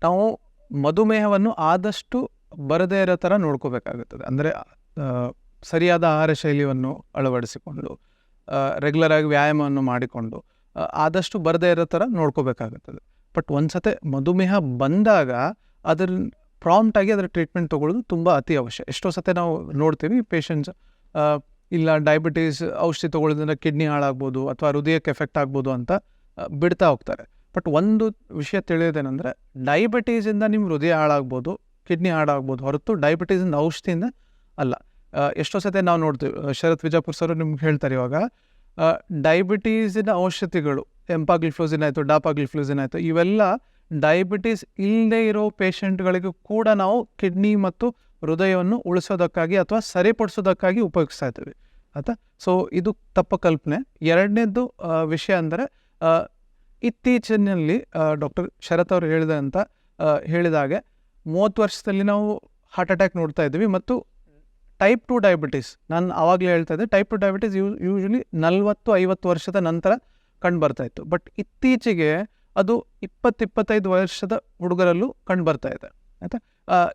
ನಾವು ಮಧುಮೇಹವನ್ನು ಆದಷ್ಟು ಬರದೇ ಇರೋ ಥರ ನೋಡ್ಕೋಬೇಕಾಗುತ್ತದೆ. ಅಂದರೆ ಸರಿಯಾದ ಆಹಾರ ಶೈಲಿಯನ್ನು ಅಳವಡಿಸಿಕೊಂಡು, ರೆಗ್ಯುಲರಾಗಿ ವ್ಯಾಯಾಮವನ್ನು ಮಾಡಿಕೊಂಡು ಆದಷ್ಟು ಬರದೇ ಇರೋ ಥರ ನೋಡ್ಕೋಬೇಕಾಗುತ್ತದೆ. ಬಟ್ ಒಂದ್ಸತೆ ಮಧುಮೇಹ ಬಂದಾಗ ಅದರ ಪ್ರಾಂಪ್ಟಾಗಿ ಅದರ ಟ್ರೀಟ್ಮೆಂಟ್ ತೊಗೊಳ್ಳೋದು ತುಂಬ ಅತಿ ಅವಶ್ಯ. ಎಷ್ಟೋ ಸತೆ ನಾವು ನೋಡ್ತೀವಿ ಪೇಷಂಟ್ಸ್ ಇಲ್ಲ ಡಯಾಬಿಟೀಸ್ ಔಷಧಿ ತೊಗೊಳ್ಳೋದ್ರಿಂದ ಕಿಡ್ನಿ ಹಾಳಾಗ್ಬೋದು ಅಥವಾ ಹೃದಯಕ್ಕೆ ಎಫೆಕ್ಟ್ ಆಗ್ಬೋದು ಅಂತ ಬಿಡ್ತಾ ಹೋಗ್ತಾರೆ. ಬಟ್ ಒಂದು ವಿಷಯ ತಿಳಿಯೋದೇನೆಂದರೆ, ಡಯಾಬಿಟೀಸಿಂದ ನಿಮ್ಮ ಹೃದಯ ಹಾಳಾಗ್ಬೋದು, ಕಿಡ್ನಿ ಹಾಳಾಗ್ಬೋದು, ಹೊರತು ಡಯಾಬಿಟೀಸಿಂದ ಔಷಧಿಯಿಂದ ಅಲ್ಲ. ಎಷ್ಟೋ ಸತೆ ನಾವು ನೋಡ್ತೀವಿ, ಶರತ್ ವಿಜಾಪುರ್ ಸರ್ ನಿಮ್ಗೆ ಹೇಳ್ತಾರೆ, ಇವಾಗ ಡಯಾಬಿಟೀಸಿನ ಔಷಧಿಗಳು ಎಂಪಾಗ್ಲಿಫ್ಲೋಸಿನ್ ಆಯಿತು, ಡಾಪಾಗ್ಲಿಫ್ಲೋಸಿನ್ ಆಯಿತು, ಇವೆಲ್ಲ ಡಯಾಬಿಟೀಸ್ ಇಲ್ಲದೆ ಇರೋ ಪೇಷಂಟ್ಗಳಿಗೂ ಕೂಡ ನಾವು ಕಿಡ್ನಿ ಮತ್ತು ಹೃದಯವನ್ನು ಉಳಿಸೋದಕ್ಕಾಗಿ ಅಥವಾ ಸರಿಪಡಿಸೋದಕ್ಕಾಗಿ ಉಪಯೋಗಿಸ್ತಾ ಇದ್ದೀವಿ ಆಯಿತಾ. ಸೊ ಇದು ತಪ್ಪು ಕಲ್ಪನೆ. ಎರಡನೇದು ವಿಷಯ ಅಂದರೆ, ಇತ್ತೀಚಿನಲ್ಲಿ ಡಾಕ್ಟರ್ ಶರತ್ ಅವರು ಹೇಳಿದಾಗೆ 30 ವರ್ಷದಲ್ಲಿ ನಾವು ಹಾರ್ಟ್ ಅಟ್ಯಾಕ್ ನೋಡ್ತಾ ಇದ್ದೀವಿ. ಮತ್ತು ಟೈಪ್ 2 ಡಯಾಬಿಟೀಸ್, ನಾನು ಆವಾಗಲೇ ಹೇಳ್ತಾ ಇದ್ದೆ, ಟೈಪ್ 2 ಡಯಾಬಿಟೀಸ್ ಯೂಶ್ವಲಿ 40-50 ವರ್ಷದ ನಂತರ ಕಂಡು ಬರ್ತಾ ಇತ್ತು. ಬಟ್ ಇತ್ತೀಚೆಗೆ ಅದು 20-25 ವರ್ಷದ ಹುಡುಗರಲ್ಲೂ ಕಂಡು ಬರ್ತಾ ಇದೆ ಆಯಿತಾ.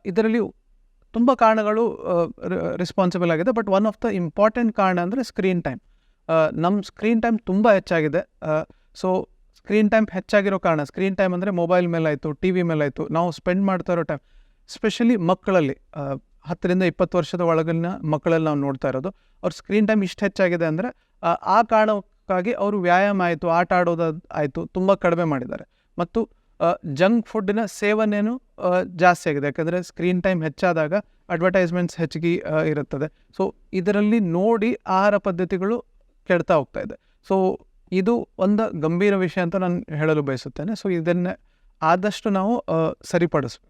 ಇದರಲ್ಲಿ ತುಂಬ ಕಾರಣಗಳು ರೆಸ್ಪಾನ್ಸಿಬಲ್ ಆಗಿದೆ. But one of the important ಕಾರಣ ಅಂದರೆ ಸ್ಕ್ರೀನ್ ಟೈಮ್. ನಮ್ಮ ಸ್ಕ್ರೀನ್ ಟೈಮ್ ತುಂಬ ಹೆಚ್ಚಾಗಿದೆ. ಸೊ ಸ್ಕ್ರೀನ್ ಟೈಮ್ ಹೆಚ್ಚಾಗಿರೋ ಕಾರಣ, ಸ್ಕ್ರೀನ್ ಟೈಮ್ ಅಂದರೆ ಮೊಬೈಲ್ ಮೇಲಾಯಿತು, TV ಮೇಲಾಯಿತು, ನಾವು ಸ್ಪೆಂಡ್ ಮಾಡ್ತಾ ಇರೋ ಟೈಮ್, ಸ್ಪೆಷಲಿ ಮಕ್ಕಳಲ್ಲಿ 10ರಿಂದ 20 ವರ್ಷದ ಒಳಗಿನ ಮಕ್ಕಳಲ್ಲಿ ನಾವು ನೋಡ್ತಾ ಇರೋದು. ಅವ್ರ ಸ್ಕ್ರೀನ್ ಟೈಮ್ ಇಷ್ಟು ಹೆಚ್ಚಾಗಿದೆ ಅಂದರೆ ಆ ಕಾರಣಕ್ಕಾಗಿ ಅವರು ವ್ಯಾಯಾಮ ಆಯಿತು, ಆಟ ಆಡೋದು ಆಯಿತು, ತುಂಬ ಕಡಿಮೆ ಮಾಡಿದ್ದಾರೆ. ಮತ್ತು ಜಂಕ್ ಫುಡ್ಡಿನ ಸೇವನೆಯೂ ಜಾಸ್ತಿ ಆಗಿದೆ. ಯಾಕಂದರೆ ಸ್ಕ್ರೀನ್ ಟೈಮ್ ಹೆಚ್ಚಾದಾಗ ಅಡ್ವರ್ಟೈಸ್ಮೆಂಟ್ಸ್ ಹೆಚ್ಚಿಗೆ ಇರುತ್ತದೆ. ಸೊ ಇದರಲ್ಲಿ ನೋಡಿ ಆಹಾರ ಪದ್ಧತಿಗಳು ಕೆಡ್ತಾ ಹೋಗ್ತಾ ಇದೆ. ಸೊ ಇದು ಒಂದು ಗಂಭೀರ ವಿಷಯ ಅಂತ ನಾನು ಹೇಳಲು ಬಯಸುತ್ತೇನೆ. ಸೊ ಇದನ್ನೇ ಆದಷ್ಟು ನಾವು ಸರಿಪಡಿಸ್ಬೇಕು.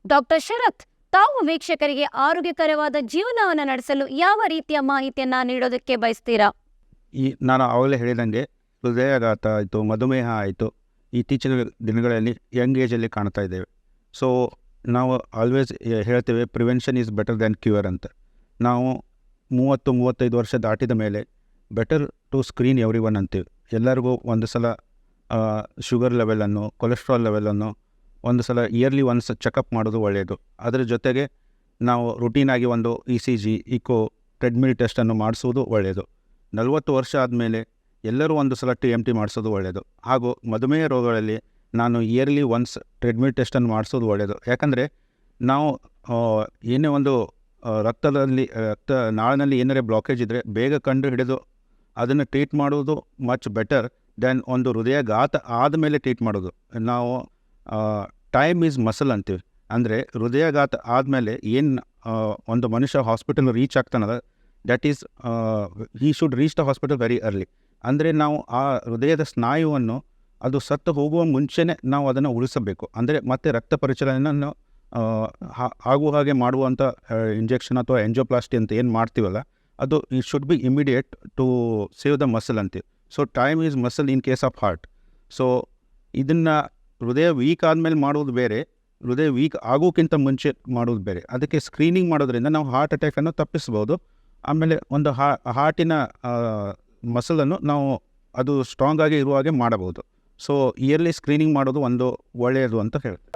ಡಾಕ್ಟರ್ ಶರತ್, ತಾವು ವೀಕ್ಷಕರಿಗೆ ಆರೋಗ್ಯಕರವಾದ ಜೀವನವನ್ನು ನಡೆಸಲು ಯಾವ ರೀತಿಯ ಮಾಹಿತಿಯನ್ನ ನೀಡೋದಕ್ಕೆ ಬಯಸ್ತೀರಾ? ನಾನು ಆವಾಗಲೇ ಹೇಳಿದಂಗೆ ಹೃದಯಾಘಾತ ಆಯಿತು, ಮಧುಮೇಹ ಆಯಿತು, ಇತ್ತೀಚಿನ ದಿನಗಳಲ್ಲಿ ಯಂಗ್ ಏಜಲ್ಲಿ ಕಾಣ್ತಾ ಇದ್ದೇವೆ. ಸೊ ನಾವು ಆಲ್ವೇಸ್ ಹೇಳ್ತೇವೆ prevention is better than cure ಅಂತ. ನಾವು 30-35 ವರ್ಷ ದಾಟಿದ ಮೇಲೆ better to screen everyone ಅಂತೀವಿ. ಎಲ್ಲರಿಗೂ ಒಂದು ಸಲ ಶುಗರ್ ಲೆವೆಲನ್ನು, ಕೊಲೆಸ್ಟ್ರಾಲ್ ಲೆವೆಲನ್ನು ಒಂದು ಸಲ ಇಯರ್ಲಿ ಒನ್ಸ್ ಚೆಕಪ್ ಮಾಡೋದು ಒಳ್ಳೆಯದು. ಅದರ ಜೊತೆಗೆ ನಾವು ರುಟೀನಾಗಿ ಒಂದು ECG, ಇಕೋ, ಟ್ರೆಡ್ಮಿಲ್ ಟೆಸ್ಟನ್ನು ಮಾಡಿಸೋದು ಒಳ್ಳೆಯದು. 40 ವರ್ಷ ಆದಮೇಲೆ ಎಲ್ಲರೂ ಒಂದು ಸಲ TMT ಮಾಡಿಸೋದು ಒಳ್ಳೆಯದು. ಹಾಗೂ ಮಧುಮೇಹ ರೋಗಗಳಲ್ಲಿ ನಾನು ಇಯರ್ಲಿ ಒನ್ಸ್ ಟ್ರೆಡ್ಮಿಲ್ ಟೆಸ್ಟನ್ನು ಮಾಡಿಸೋದು ಒಳ್ಳೆಯದು. ಯಾಕಂದರೆ ನಾವು ಏನೇ ಒಂದು ರಕ್ತ ನಾಳಿನಲ್ಲಿ ಏನಾರೇ ಬ್ಲಾಕೇಜ್ ಇದ್ದರೆ ಬೇಗ ಕಂಡು ಹಿಡಿದು ಅದನ್ನು ಟ್ರೀಟ್ ಮಾಡೋದು ಮಚ್ ಬೆಟರ್ ದೆನ್ ಒಂದು ಹೃದಯಾಘಾತ ಆದಮೇಲೆ ಟ್ರೀಟ್ ಮಾಡೋದು. ನಾವು ಟೈಮ್ ಈಸ್ ಮಸಲ್ ಅಂತೀವಿ. ಅಂದರೆ ಹೃದಯಾಘಾತ ಆದಮೇಲೆ ಏನು ಒಂದು ಮನುಷ್ಯ ಹಾಸ್ಪಿಟಲ್ ರೀಚ್ ಆಗ್ತಾನದ, that is he should reach the hospital very early. ಅಂದರೆ ನಾವು ಆ ಹೃದಯದ ಸ್ನಾಯುವನ್ನು ಅದು ಸತ್ತು ಹೋಗುವ ಮುಂಚೆನೇ ನಾವು ಅದನ್ನು ಉಳಿಸಬೇಕು. ಅಂದರೆ ಮತ್ತೆ ರಕ್ತ ಪರಿಚಲನೆಯನ್ನು ಆಗುವ ಹಾಗೆ ಮಾಡುವಂಥ ಇಂಜೆಕ್ಷನ್ ಅಥವಾ ಎಂಜೋಪ್ಲಾಸ್ಟಿ ಅಂತ ಏನು ಮಾಡ್ತೀವಲ್ಲ, ಅದು it should be immediate to save the muscle ಅಂತೀವಿ. So time is muscle in case of heart. So ಇದನ್ನು ಹೃದಯ ವೀಕ್ ಆದಮೇಲೆ ಮಾಡೋದು ಬೇರೆ, ಹೃದಯ ವೀಕ್ ಆಗೋಕ್ಕಿಂತ ಮುಂಚೆ ಮಾಡೋದು ಬೇರೆ. ಅದಕ್ಕೆ ಸ್ಕ್ರೀನಿಂಗ್ ಮಾಡೋದ್ರಿಂದ ನಾವು ಹಾರ್ಟ್ ಅಟ್ಯಾಕನ್ನು ತಪ್ಪಿಸ್ಬೋದು. ಆಮೇಲೆ ಒಂದು ಹಾರ್ಟಿನ ಮಸಲನ್ನು ನಾವು ಅದು ಸ್ಟ್ರಾಂಗ್ ಆಗಿ ಇರುವ ಹಾಗೆ ಮಾಡಬಹುದು. ಸೊ ಇಯರ್ಲಿ ಸ್ಕ್ರೀನಿಂಗ್ ಮಾಡೋದು ಒಂದು ಒಳ್ಳೆಯದು ಅಂತ ಹೇಳ್ತೀನಿ.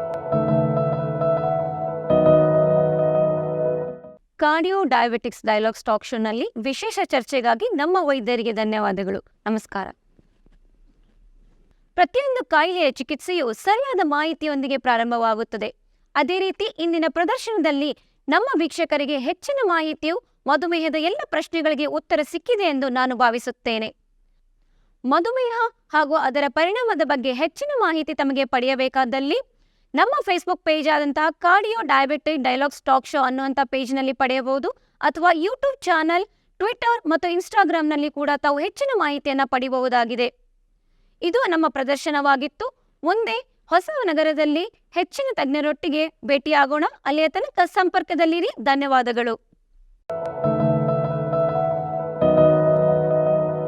ಕಾರ್ಡಿಯೋ ಡಯಾಬಿಟಿಕ್ಸ್ ಡೈಲಾಗ್ಸ್ ಟಾಕ್ ಶೋನಲ್ಲಿ ವಿಶೇಷ ಚರ್ಚೆಗಾಗಿ ನಮ್ಮ ವೈದ್ಯರಿಗೆ ಧನ್ಯವಾದಗಳು. ನಮಸ್ಕಾರ. ಪ್ರತಿಯೊಂದು ಕಾಯಿಲೆಯ ಚಿಕಿತ್ಸೆಯು ಸರಿಯಾದ ಮಾಹಿತಿಯೊಂದಿಗೆ ಪ್ರಾರಂಭವಾಗುತ್ತದೆ. ಅದೇ ರೀತಿ ಇಂದಿನ ಪ್ರದರ್ಶನದಲ್ಲಿ ನಮ್ಮ ವೀಕ್ಷಕರಿಗೆ ಹೆಚ್ಚಿನ ಮಾಹಿತಿಯು ಮಧುಮೇಹದ ಎಲ್ಲ ಪ್ರಶ್ನೆಗಳಿಗೆ ಉತ್ತರ ಸಿಕ್ಕಿದೆ ಎಂದು ನಾನು ಭಾವಿಸುತ್ತೇನೆ. ಮಧುಮೇಹ ಹಾಗೂ ಅದರ ಪರಿಣಾಮದ ಬಗ್ಗೆ ಹೆಚ್ಚಿನ ಮಾಹಿತಿ ತಮಗೆ ಪಡೆಯಬೇಕಾದಲ್ಲಿ ನಮ್ಮ ಫೇಸ್ಬುಕ್ ಪೇಜ್ ಆದಂತಹ cardio diabetic dialogues talk show ಅನ್ನುವಂಥ ಪೇಜ್ನಲ್ಲಿ ಪಡೆಯಬಹುದು. ಅಥವಾ ಯೂಟ್ಯೂಬ್ ಚಾನಲ್, ಟ್ವಿಟರ್ ಮತ್ತು ಇನ್ಸ್ಟಾಗ್ರಾಮ್ನಲ್ಲಿ ಕೂಡ ತಾವು ಹೆಚ್ಚಿನ ಮಾಹಿತಿಯನ್ನು ಪಡೆಯಬಹುದಾಗಿದೆ. ಇದು ನಮ್ಮ ಪ್ರದರ್ಶನವಾಗಿತ್ತು. ಮುಂದೆ ಹೊಸ ನಗರದಲ್ಲಿ ಹೆಚ್ಚಿನ ತಜ್ಞರೊಟ್ಟಿಗೆ ಭೇಟಿಯಾಗೋಣ. ಅಲ್ಲಿಯ ತನಕ ಸಂಪರ್ಕದಲ್ಲಿರಿ. ಧನ್ಯವಾದಗಳು.